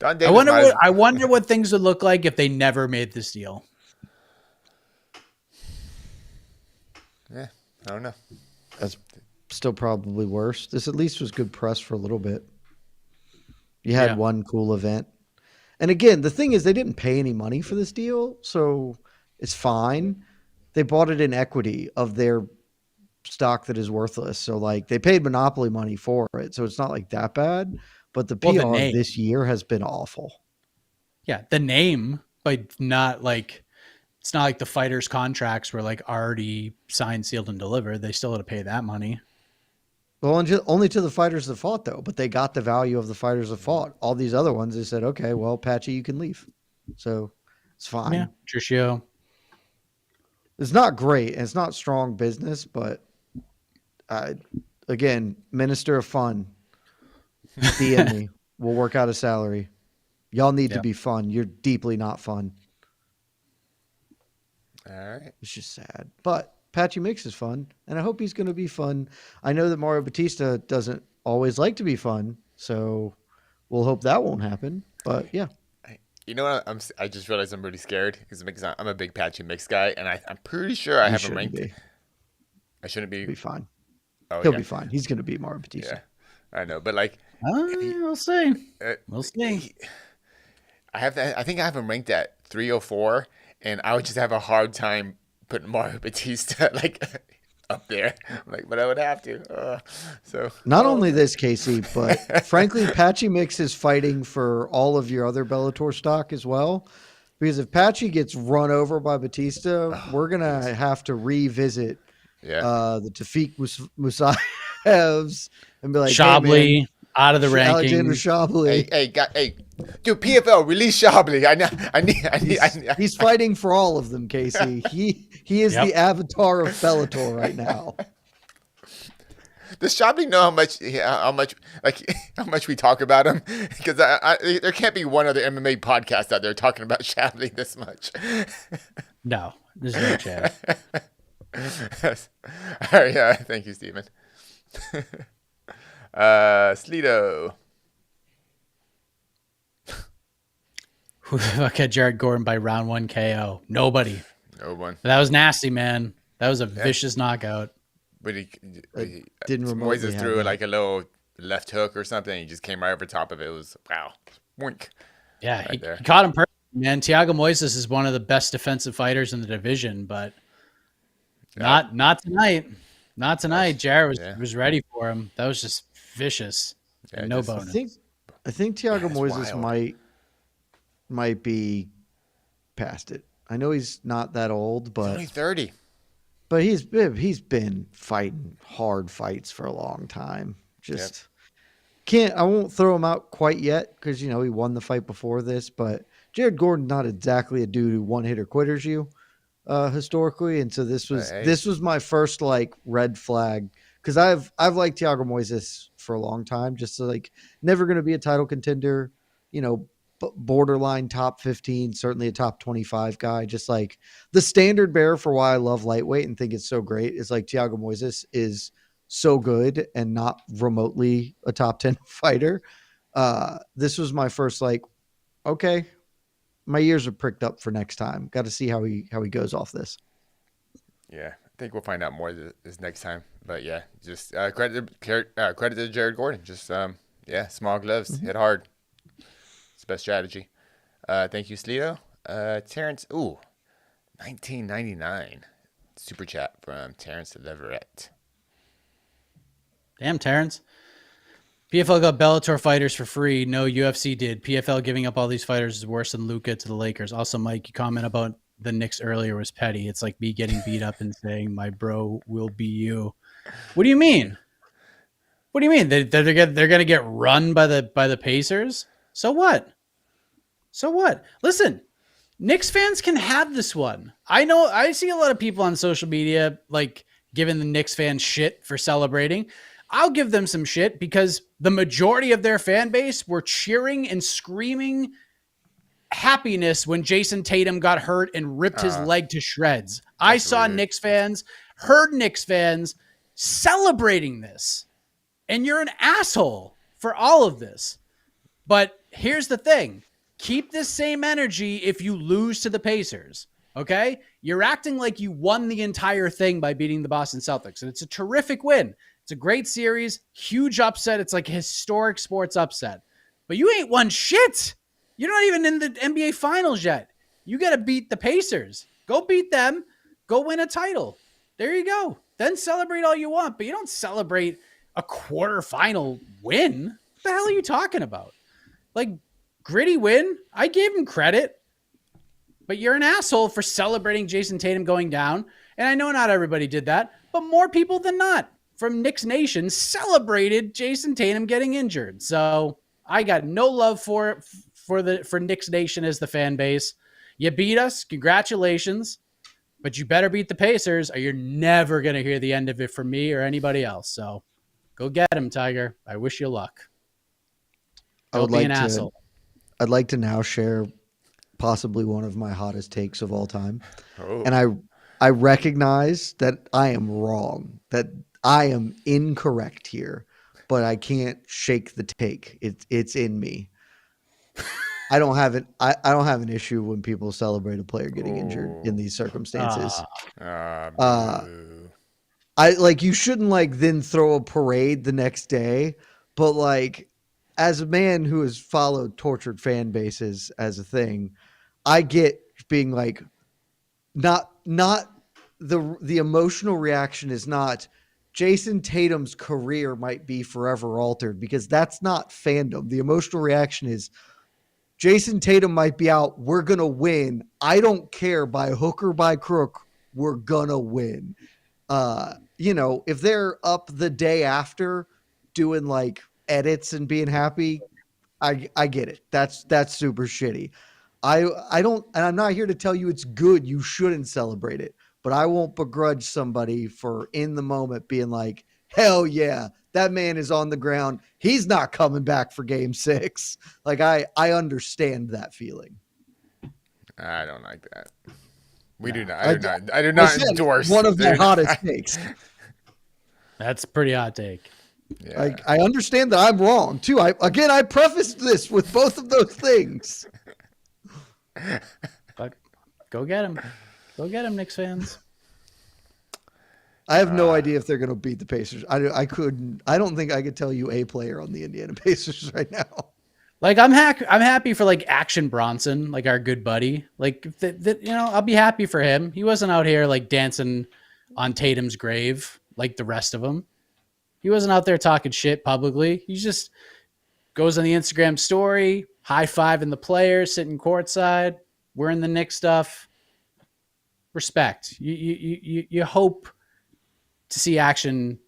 S3: Don Davis
S1: I wonder what things would look like if they never made this deal.
S3: Yeah, I don't know.
S2: That's still probably worse. This at least was good press for a little bit. You had one cool event. And again, the thing is they didn't pay any money for this deal, so it's fine. They bought it in equity of their stock that is worthless. So like they paid monopoly money for it. So it's not like that bad, but the PR this year has been awful.
S1: Yeah, the name, but not like it's not like the fighters' contracts were like already signed, sealed, and delivered. They still had to pay that money.
S2: Well, only to the fighters that fought, though. But they got the value of the fighters that fought. All these other ones, they said, okay, well, Patchy, you can leave. So It's fine.
S1: Yeah, Tricio.
S2: It's not great. And it's not strong business, but again, Minister of Fun, DM me. We'll work out a salary. Y'all need to
S1: Yep.
S2: be fun. You're deeply not fun.
S3: All right.
S2: It's just sad. But Patchy Mix is fun, and I hope he's going to be fun. I know that Mario Batista doesn't always like to be fun, so we'll hope that won't happen. But yeah,
S3: You know what? I just realized I'm really scared because I'm a big Patchy Mix guy, and I'm pretty sure I
S2: you
S3: have him
S2: shouldn't
S3: ranked.
S2: be.
S3: I shouldn't be.
S2: He'll be fine.
S3: Oh,
S2: He'll
S3: yeah.
S2: be fine. He's going to be Mario Batista.
S3: Yeah, I know, but like,
S1: We'll see.
S3: uh,
S1: We'll see.
S3: I have that. I think I have him ranked at 304, and I would just have a hard time putting Mario Batista like up there. Like, but I would have to. So
S2: Not only this, Casey, but frankly, Patchy Mix is fighting for all of your other Bellator stock as well. Because if Patchy gets run over by Batista, we're going to have to revisit the Tafik Musayevs and be like,
S1: Shabley
S2: hey, man,
S1: out of the
S2: Alexander
S1: rankings.
S2: Shabley.
S3: Dude, PFL release Shabley. I need.
S2: He's fighting for all of them, Casey. He is the avatar of Bellator right now.
S3: Does Shabley know how much we talk about him? Because there can't be one other MMA podcast out there talking about Shabley this much.
S1: No, there's no chance.
S3: All right, yeah, thank you, Steven. Sleeto.
S1: Who the fuck had Jared Gordon by round 1 KO? Nobody.
S3: No one.
S1: That was nasty, man. That was a vicious knockout.
S3: But he
S2: Didn't remotely
S3: Moises
S2: have
S3: threw
S2: that.
S3: like a little left hook or something. He just came right over top of it. It was wow, wink.
S1: Yeah,
S3: Right
S1: he
S3: there.
S1: caught him perfect, man. Thiago Moises is one of the best defensive fighters in the division, but not tonight. Not tonight. Jared was ready for him. That was just vicious.
S3: Yeah,
S1: No
S3: just-
S1: bonus.
S2: I think Thiago
S3: it's
S2: Moises
S3: wild.
S2: might be past it. I know he's not that old,
S3: He's
S2: but
S3: only 30.
S2: he's been fighting hard fights for a long time. Just I won't throw him out quite yet because he won the fight before this, but Jared Gordon not exactly a dude who one hitter quitters you historically, and so this was my first like red flag because I've liked Thiago Moises for a long time, just like never going to be a title contender, borderline top 15, certainly a top 25 guy. Just like the standard bearer for why I love lightweight and think it's so great is like Thiago Moises is so good and not remotely a top 10 fighter. This was my first like, okay, my ears are pricked up for next time. Got to see how he goes off this.
S3: Yeah, I think we'll find out more this next time. But yeah, just credit to Jared Gordon. Just small gloves, hit hard. It's the best strategy. Thank you, Sleeto. Terrence, 1999 super chat from Terrence Leverett.
S1: Damn, Terrence. PFL got Bellator fighters for free. No, UFC did. PFL giving up all these fighters is worse than Luka to the Lakers. Also, Mike, you comment about the Knicks earlier was petty. It's like me getting beat up and saying, my bro will be you. What do you mean? What do you mean? They're going to get run by the Pacers? So what? So what? Listen, Knicks fans can have this one. I know I see a lot of people on social media like giving the Knicks fans shit for celebrating. I'll give them some shit because the majority of their fan base were cheering and screaming happiness when Jason Tatum got hurt and ripped his leg to shreds. I saw
S3: weird.
S1: Knicks fans, heard Knicks fans celebrating this. And you're an asshole for all of this. But here's the thing. Keep this same energy if you lose to the Pacers. Okay? You're acting like you won the entire thing by beating the Boston Celtics. And it's a terrific win. It's a great series, huge upset. It's like a historic sports upset. But you ain't won shit. You're not even in the NBA Finals yet. You got to beat the Pacers. Go beat them. Go win a title. There you go. Then celebrate all you want. But you don't celebrate a quarterfinal win. What the hell are you talking about? Like, gritty win. I gave him credit. But you're an asshole for celebrating Jason Tatum going down. And I know not everybody did that, but more people than not from Knicks Nation celebrated Jason Tatum getting injured. So I got no love for Knicks Nation as the fan base. You beat us. Congratulations. But you better beat the Pacers or you're never going to hear the end of it from me or anybody else. So go get him, Tiger. I wish you luck. Don't be an asshole.
S2: I'd like to now share possibly one of my hottest takes of all time.
S3: Oh.
S2: And I recognize that I am wrong, that I am incorrect here, but I can't shake the take. It's in me. I don't have an issue when people celebrate a player getting injured in these circumstances.
S3: Boo.
S2: You shouldn't then throw a parade the next day, but as a man who has followed tortured fan bases as a thing, I get being not the emotional reaction is not Jason Tatum's career might be forever altered, because that's not fandom. The emotional reaction is Jason Tatum might be out. We're going to win. I don't care by hook or by crook. We're going to win. If they're up the day after doing edits and being happy, I get it. That's super shitty. I don't, and I'm not here to tell you it's good. You shouldn't celebrate it, but I won't begrudge somebody for in the moment being like, hell yeah, that man is on the ground. He's not coming back for game 6. I understand that feeling.
S3: I don't like that. I do
S2: I
S3: not
S2: said,
S3: endorse
S2: one of the hottest takes.
S1: That's a pretty hot take.
S3: Yeah.
S2: I understand that I'm wrong too. I prefaced this with both of those things.
S1: But go get him. Go get him, Knicks fans.
S2: I have no idea if they're going to beat the Pacers. I don't think I could tell you a player on the Indiana Pacers right now.
S1: I'm happy for Action Bronson, our good buddy. I'll be happy for him. He wasn't out here dancing on Tatum's grave like the rest of them. He wasn't out there talking shit publicly. He just goes on the Instagram story, high-fiving the players, sitting courtside, wearing the Knicks stuff. Respect. You hope to see Action,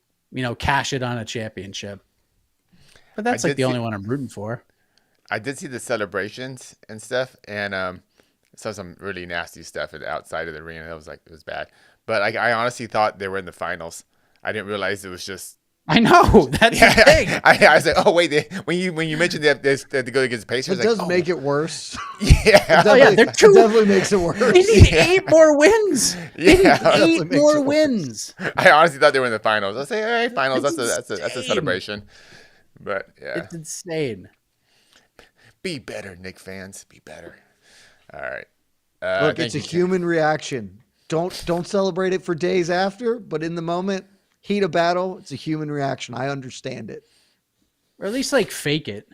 S1: cash it on a championship. But that's the only one I'm rooting for.
S3: I did see the celebrations and stuff, and saw some really nasty stuff outside of the arena. It was bad. But I honestly thought they were in the finals. I didn't realize it was just.
S1: I know, that's the thing.
S3: I was like, oh wait, when you mentioned they have to go against the Pacers,
S2: it does make it worse.
S3: Yeah,
S1: they're too.
S2: It definitely makes it worse.
S1: They need 8 more wins. They need 8 more wins.
S3: I honestly thought they were in the finals. I was like, all right, finals. That's a celebration. But yeah,
S1: it's insane.
S3: Be better, Knicks fans. Be better. All right.
S2: Look, it's a human reaction. Don't celebrate it for days after, but in the moment, heat of battle, it's a human reaction. I understand it.
S1: Or at least fake it.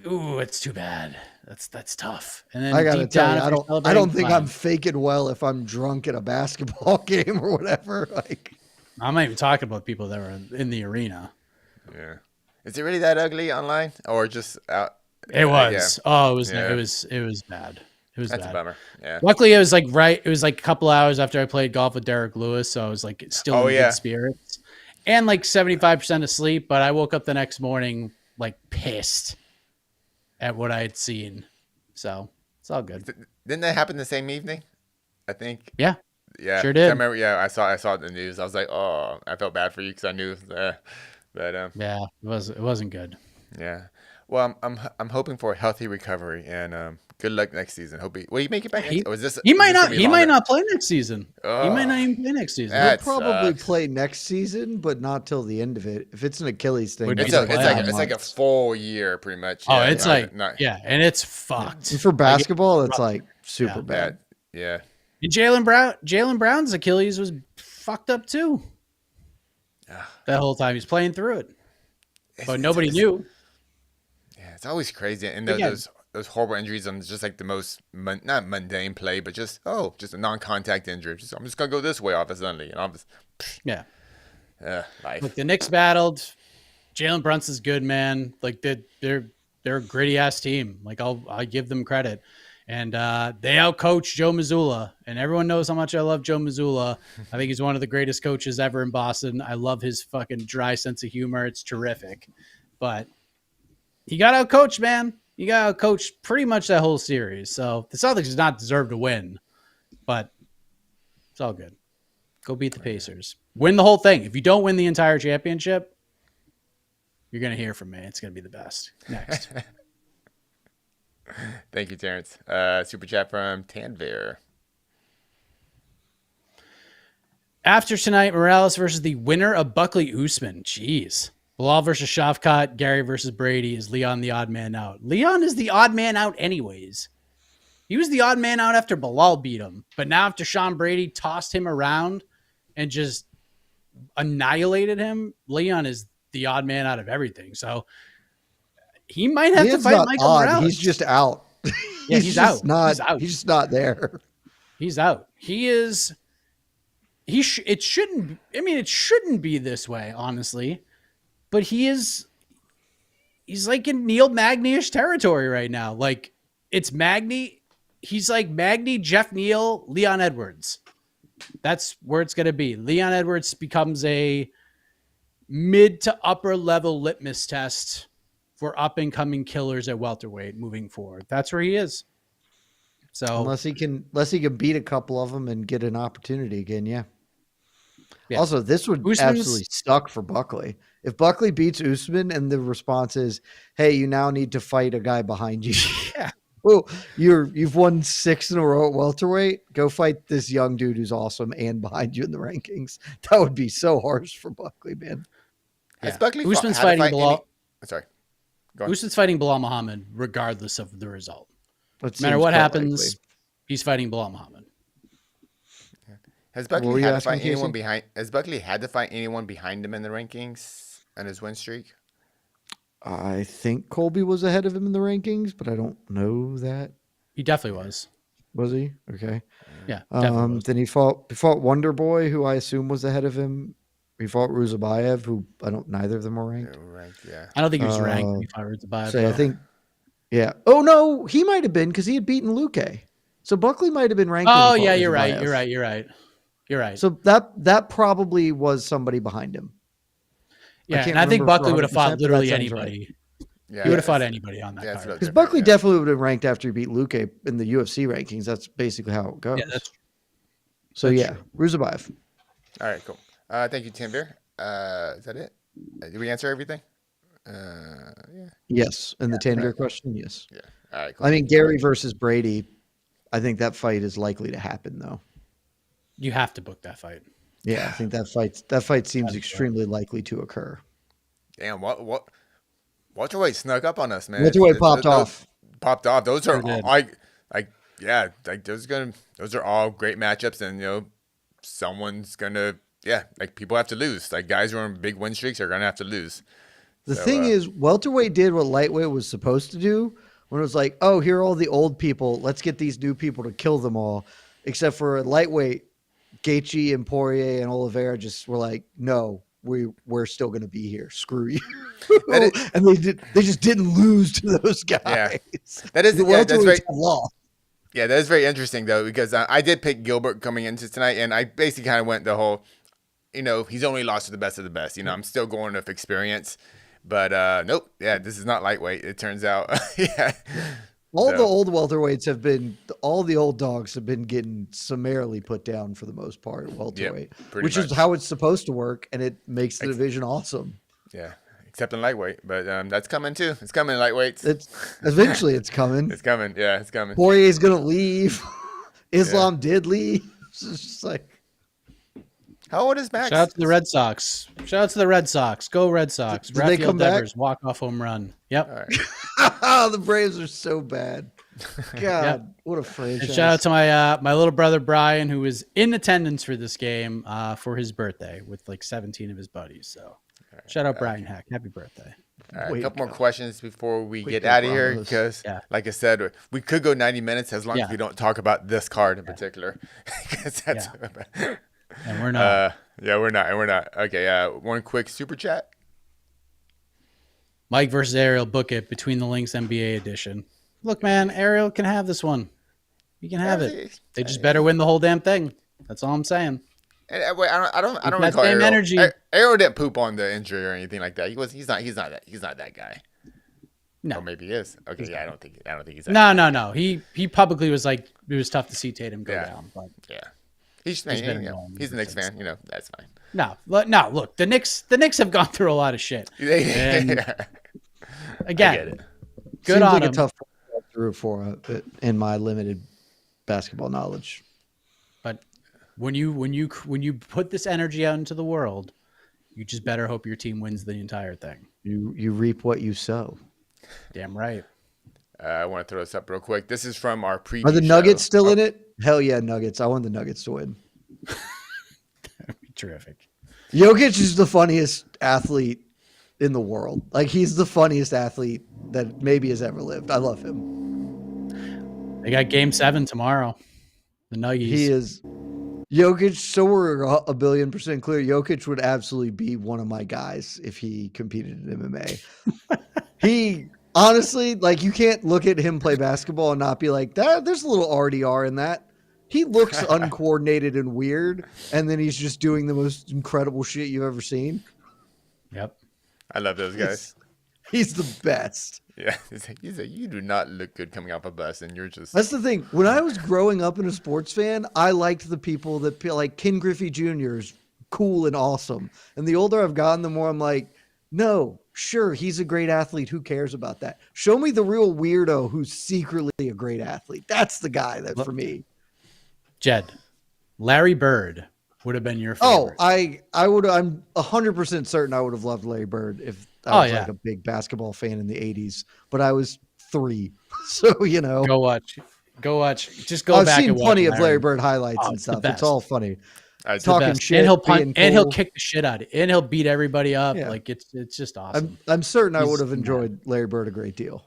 S1: Ooh, it's too bad. That's tough. And then
S2: I gotta tell you, I don't think
S1: fine.
S2: I'm faking well if I'm drunk at a basketball game or whatever.
S1: I'm not even talking about people that were in the arena.
S3: Yeah. Is it really that ugly online, or just out?
S1: It was.
S3: Yeah.
S1: Oh, it was.
S3: Yeah.
S1: It was bad. It was
S3: That's
S1: bad.
S3: a bummer. Yeah.
S1: Luckily, it was It was a couple hours after I played golf with Derek Lewis, so I was still in good spirits and 75% asleep. But I woke up the next morning pissed at what I had seen. So it's all good.
S3: Didn't that happen the same evening? I think.
S1: Yeah.
S3: Yeah.
S1: Sure did.
S3: I remember. Yeah, I saw it in the news. I was like, oh, I felt bad for you because I knew. But
S1: yeah, it wasn't good.
S3: Yeah. Well, I'm hoping for a healthy recovery and good luck next season. Will you make it back?
S1: He might not play next season. He might not even play next season.
S2: He'll probably play next season, but not till the end of it. If it's an Achilles thing,
S3: it's like a full year, pretty much.
S1: Yeah, it's and it's fucked.
S2: And for basketball, it's super bad.
S3: Yeah.
S1: And Jaylen Brown's Achilles was fucked up too. That whole time he's playing through it, but nobody knew.
S3: Yeah, it's always crazy, and those horrible injuries on just the most not mundane play, but just a non-contact injury. I'm just gonna go this way off suddenly, and I'm just life.
S1: Look, the Knicks battled. Jalen Brunson's good, man. They're a gritty ass team. I give them credit. And they outcoached Joe Mazzulla, and everyone knows how much I love Joe Mazzulla. I think he's one of the greatest coaches ever in Boston. I love his fucking dry sense of humor. It's terrific. But he got outcoached, man. You got to coach pretty much that whole series. So the Celtics does not deserve to win, but it's all good. Go beat the Pacers. Win the whole thing. If you don't win the entire championship, you're going to hear from me. It's going to be the best. Next.
S3: Thank you, Terrence. Super chat from Tanvir.
S1: After tonight, Morales versus the winner of Buckley Usman. Jeez. Bilal versus Shavkat, Gary versus Brady. Is Leon the odd man out? Leon is the odd man out anyways. He was the odd man out after Bilal beat him. But now after Sean Brady tossed him around and just annihilated him, Leon is the odd man out of everything. So he might have to fight Michael Morales.
S2: He's just out.
S1: Yeah, he's out.
S2: He's out. He's just not there.
S1: He's out. He is. It shouldn't. I mean, it shouldn't be this way, honestly. But he is. He's like in Neil Magny-ish territory right now. Like it's Magny. He's like Magny, Jeff Neal, Leon Edwards. That's where it's going to be. Leon Edwards becomes a mid to upper level litmus test for up and coming killers at welterweight moving forward. That's where he is. So
S2: unless he can beat a couple of them and get an opportunity again, yeah. Also, this would absolutely suck for Buckley. If Buckley beats Usman and the response is, "Hey, you now need to fight a guy behind you."
S1: Yeah.
S2: Well, you've won 6 in a row at welterweight. Go fight this young dude who's awesome and behind you in the rankings. That would be so harsh for Buckley, man.
S3: Has Buckley
S1: Usman's fighting Bilal.
S3: Sorry.
S1: Usman's fighting Bilal Muhammad regardless of the result. No matter what happens, he's fighting Bilal Muhammad.
S3: Has Buckley had to fight anyone behind? Has Buckley had to fight anyone behind him in the rankings and his win streak?
S2: I think Colby was ahead of him in the rankings, but I don't know that.
S1: He definitely was.
S2: Was he? Okay.
S1: Yeah. Definitely was.
S2: Then he fought Wonder Boy, who I assume was ahead of him. He fought Ruzabayev, who neither of them were ranked.
S3: Yeah.
S1: I don't think he was ranked when he fought Ruzabayev.
S2: So I think, yeah. Oh no, he might have been because he had beaten Luque. So Buckley might have been ranked.
S1: Oh yeah, you're right. You're right.
S2: So that probably was somebody behind him.
S1: Yeah, and I think Buckley would have fought literally anybody. Right. Yeah, he would have fought anybody on that card.
S2: Because Buckley definitely would have been ranked after he beat Luque in the UFC rankings. That's basically how it goes. Yeah, that's true. Ruzabayev.
S3: All right, cool. Thank you, Tanvir. Is that it? Did we answer everything? Yeah.
S2: Yes, and the Tanvir question, yes.
S3: Yeah. All right, cool.
S2: I mean, Gary versus Brady, I think that fight is likely to happen, though.
S1: You have to book that fight.
S2: Yeah, I think that fight seems extremely likely to occur.
S3: Damn, what welterweight snuck up on us, man.
S2: Welterweight popped off.
S3: Popped off. Those are those are all great matchups, and someone's gonna people have to lose. Like guys who are on big win streaks are gonna have to lose.
S2: The thing is, welterweight did what lightweight was supposed to do when it was like, oh, here are all the old people. Let's get these new people to kill them all. Except for lightweight, Gaethje and Poirier and Oliveira just were like, no, we're still going to be here. Screw you. And they just didn't lose to those guys.
S3: Yeah. That's very law. Yeah, that is very interesting though, because I did pick Gilbert coming into tonight, and I basically kind of went the whole, he's only lost to the best of the best. I'm still going with experience, but nope. Yeah, this is not lightweight. It turns out. Yeah.
S2: The old welterweights all the old dogs have been getting summarily put down for the most part at welterweight, which is how it's supposed to work, and it makes the division awesome.
S3: Yeah, except in lightweight, but that's coming too. It's coming in lightweights.
S2: Eventually it's coming.
S3: It's coming. Yeah, it's coming.
S2: Poirier's gonna leave. Islam did leave. It's just like,
S3: how old is Max?
S1: Shout out to the Red Sox. Go Red Sox.
S2: Did they come
S1: Devers,
S2: back?
S1: Walk-off home run. Yep.
S3: All right.
S2: The Braves are so bad. God, what a franchise.
S1: And shout out to my little brother Brian, who was in attendance for this game for his birthday with like 17 of his buddies. So shout out Brian Heck. Happy birthday.
S3: All right, a couple more questions before we get out of here, because like I said, we could go 90 minutes as long as we don't talk about this card in particular.
S1: And we're not.
S3: We're not. Okay, one quick super chat.
S1: Mike versus Ariel, book it. Between the Links NBA edition. Look, man, Ariel can have this one. You can have it. They just better win the whole damn thing. That's all I'm saying.
S3: And, wait, I don't
S1: that
S3: recall
S1: same
S3: Ariel.
S1: Energy.
S3: Ariel didn't poop on the injury or anything like that. He's not that guy.
S1: No.
S3: Or maybe he is. Okay, yeah, I don't think he's.
S1: No. He publicly was like, it was tough to see Tatum go down, but
S3: yeah, he's
S1: been
S3: you know,
S1: annoying
S3: he's a
S1: ever
S3: Knicks
S1: since.
S3: fan. You know, that's fine.
S1: No. Look, the Knicks have gone through a lot of shit. And
S3: I
S1: again,
S3: get it.
S1: good
S2: Seems
S1: on
S2: like
S1: him.
S2: a tough to root for in my limited basketball knowledge.
S1: But when you put this energy out into the world, you just better hope your team wins the entire thing.
S2: You reap what you sow.
S1: Damn right.
S3: I want to throw this up real quick. This is from our preview.
S2: Are the Nuggets
S3: show.
S2: still in it? Hell yeah, Nuggets. I want the Nuggets to win.
S1: That'd be terrific.
S2: Jokic is the funniest athlete in the world. Like, he's the funniest athlete that maybe has ever lived. I love him.
S1: They got Game 7 tomorrow. The Nuggies.
S2: He is Jokic. So we're a billion% clear. Jokic would absolutely be one of my guys if he competed in MMA. He honestly, like, you can't look at him play basketball and not be like, there's a little RDR in that. He looks uncoordinated and weird, and then he's just doing the most incredible shit you've ever seen.
S1: Yep.
S3: I love those guys.
S2: He's the best.
S3: Yeah, he's like, you do not look good coming off a bus, and you're just.
S2: That's the thing. When I was growing up and a sports fan, I liked the people that like Ken Griffey Jr. is cool and awesome. And the older I've gotten, the more I'm like, no, sure, he's a great athlete. Who cares about that? Show me the real weirdo who's secretly a great athlete. That's the guy that for me.
S1: Jed, Larry Bird would have been your favorite.
S2: Oh, I would. I'm 100% certain I would have loved Larry Bird if I was like a big basketball fan in the 80s. But I was 3, so you know.
S1: Go watch. Just go back.
S2: I've seen
S1: and
S2: plenty
S1: watch
S2: of Larry Bird highlights and stuff. It's all funny. Talking shit,
S1: and he'll punt, and he'll
S2: cool.
S1: kick the shit out of it, and he'll beat everybody up.
S2: Yeah.
S1: Like it's just awesome.
S2: I'm certain I would have enjoyed Larry Bird a great deal.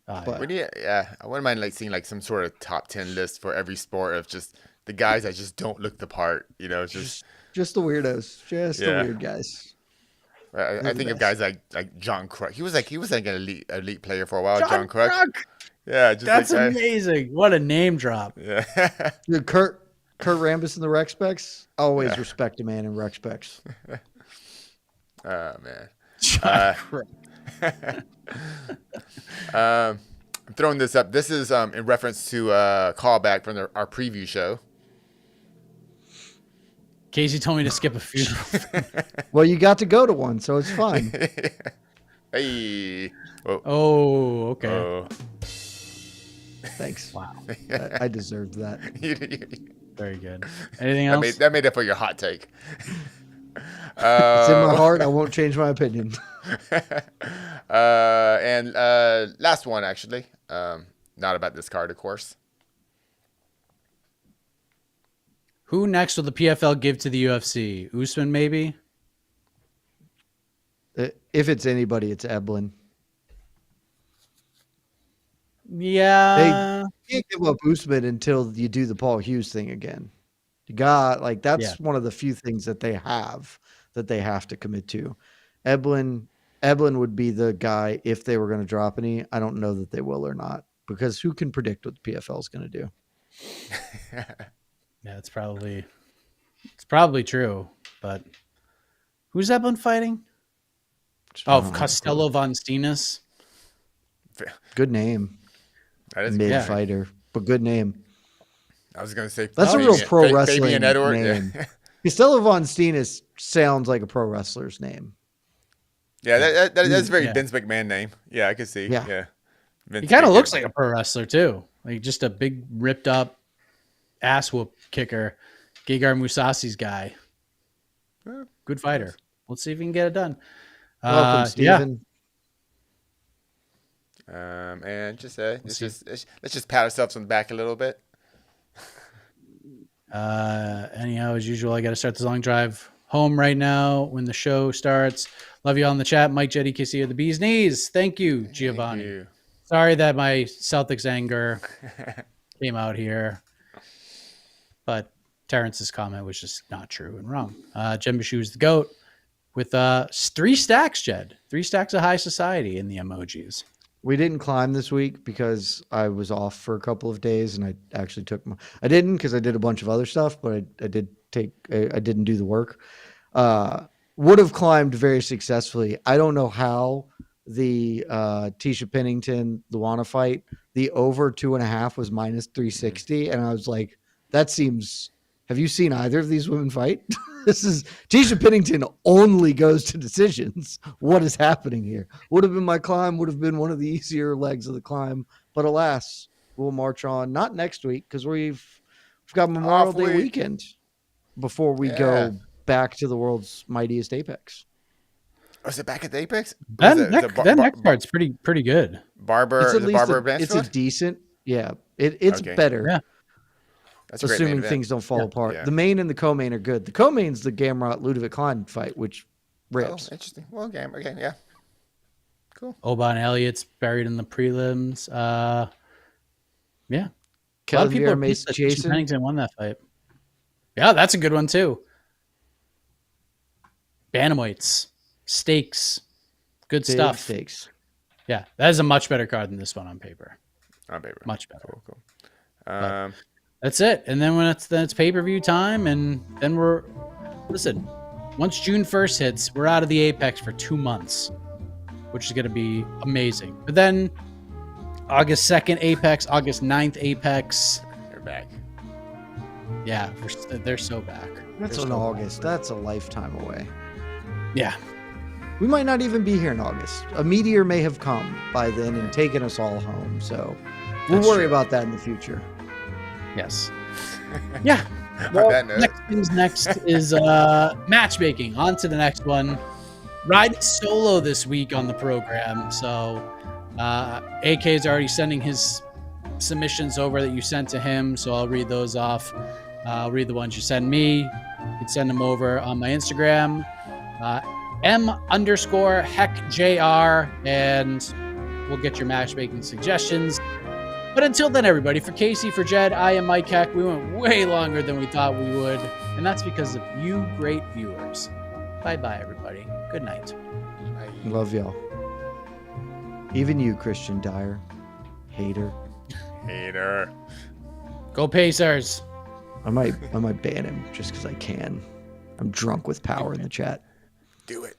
S3: I wouldn't mind like seeing like some sort of top 10 list for every sport of just the guys that just don't look the part. You know, just
S2: the weirdos, the weird guys.
S3: I think of guys like John Kruk. He was like an elite player for a while. John Kruk. Yeah, just
S1: that's
S3: like
S1: amazing. What a name drop.
S3: Yeah.
S2: Dude, Kurt Rambis and the Rec Specs. Always respect a man in Rec Specs.
S3: Oh man. I'm throwing this up. This is in reference to a callback from our preview show.
S1: Casey told me to skip a few.
S2: Well, you got to go to one, so it's fine.
S3: Hey.
S1: Oh, okay.
S3: Oh.
S2: Thanks.
S1: Wow.
S2: I deserved that.
S1: Very good. Anything else?
S3: That made it for your hot take.
S2: It's in my heart. I won't change my opinion.
S3: And last one, actually. Not about this card, of course.
S1: Who next will the PFL give to the UFC? Usman, maybe?
S2: If it's anybody, it's Eblin.
S1: Yeah.
S2: They can't give up Usman until you do the Paul Hughes thing again. You got that's one of the few things that they have to commit to. Eblin would be the guy if they were going to drop any. I don't know that they will or not, because who can predict what the PFL is going to do?
S1: Yeah, it's probably true. But who's Eblin fighting? Costello von Steenis.
S2: Good name.
S3: That is
S2: mid fighter, but good name.
S3: I was going to say
S2: that's a real pro wrestling
S3: Fabian Edward.
S2: name.
S3: Yeah.
S2: Costello von Steenis sounds like a pro wrestler's name.
S3: Yeah, that's a very Vince McMahon name. Yeah, I could see. Yeah.
S1: He kind of looks like a pro wrestler too, like just a big ripped up ass whoop kicker, Gegard Mousasi's guy. Good fighter. Let's see if we can get it done.
S2: Welcome, Steven.
S3: And just let's just pat ourselves on the back a little bit.
S1: Anyhow, as usual, I got to start this long drive home right now when the show starts. Love you all in the chat. Mike, Jetty, Kissy of the Bee's Knees. Thank you, Giovanni.
S3: Thank you.
S1: Sorry that my Celtics anger came out here, but Terrence's comment was just not true and wrong. Jed Meshew is the GOAT with 3 stacks, Jed. 3 stacks of high society in the emojis.
S2: We didn't climb this week because I was off for a couple of days, and I actually I didn't because I did a bunch of other stuff, but I didn't do the work. Would have climbed very successfully. I don't know how, the Tisha Pennington Luana fight, the over 2.5 was -360, and I was like, that seems. Have you seen either of these women fight? This is Tisha Pennington only goes to decisions. What is happening here? Would have been my climb. Would have been one of the easier legs of the climb, but alas, we'll march on. Not next week because we've got Memorial
S3: Off
S2: Day
S3: week.
S2: weekend before we go back to the world's mightiest apex.
S3: Was it back at the Apex?
S1: That next card's pretty good.
S3: Barber,
S2: It's at least
S3: Barber
S2: it's a decent. Yeah, it's
S3: Okay.
S2: better.
S1: Yeah.
S3: That's a great main
S2: Assuming
S3: event.
S2: things don't fall apart.
S3: Yeah.
S2: The main and the co-main are good. The co-main's the Gamrot Ludovic Klein fight, which
S3: Oh,
S2: rips.
S3: interesting. Well, game. Okay, yeah. Cool.
S1: Oban Elliott's buried in the prelims. Yeah. A lot of
S2: Kevin
S1: people
S2: Vera
S1: are
S2: Mace
S1: pissed that
S2: Jason.
S1: Pennington won that fight. Yeah, that's a good one too. Bantamweights, stakes, good
S2: Big
S1: stuff.
S2: stakes.
S1: Yeah, that is a much better card than this one on paper.
S3: On paper.
S1: Much better.
S3: Cool.
S1: That's it. And then when it's pay-per-view time, and then listen, once June 1st hits, we're out of the Apex for 2 months, which is going to be amazing. But then August 2nd Apex, August 9th Apex.
S3: They're back.
S1: Yeah, they're so back.
S2: That's
S1: They're
S2: in
S1: so
S2: August. That's a lifetime away.
S1: back. Yeah.
S2: We might not even be here in August. A meteor may have come by then and taken us all home. So we'll
S1: That's
S2: worry
S1: true.
S2: about that in the future.
S1: Yes. Yeah.
S3: On
S1: Well,
S3: that note.
S1: next things next is matchmaking. On to the next one. Riding solo this week on the program. So AK is already sending his submissions over that you sent to him. So I'll read those off. I'll read the ones you send me. You can send them over on my Instagram. M_HeckJR, and we'll get your matchmaking suggestions. But until then, everybody, for Casey, for Jed, I am Mike Heck. We went way longer than we thought we would, and that's because of you great viewers. Bye-bye, everybody. Good night.
S2: Love y'all. Even you, Christian Dyer. Hater.
S3: Hater.
S1: Go Pacers.
S2: I might ban him just because I can. I'm drunk with power in the chat.
S3: Do it.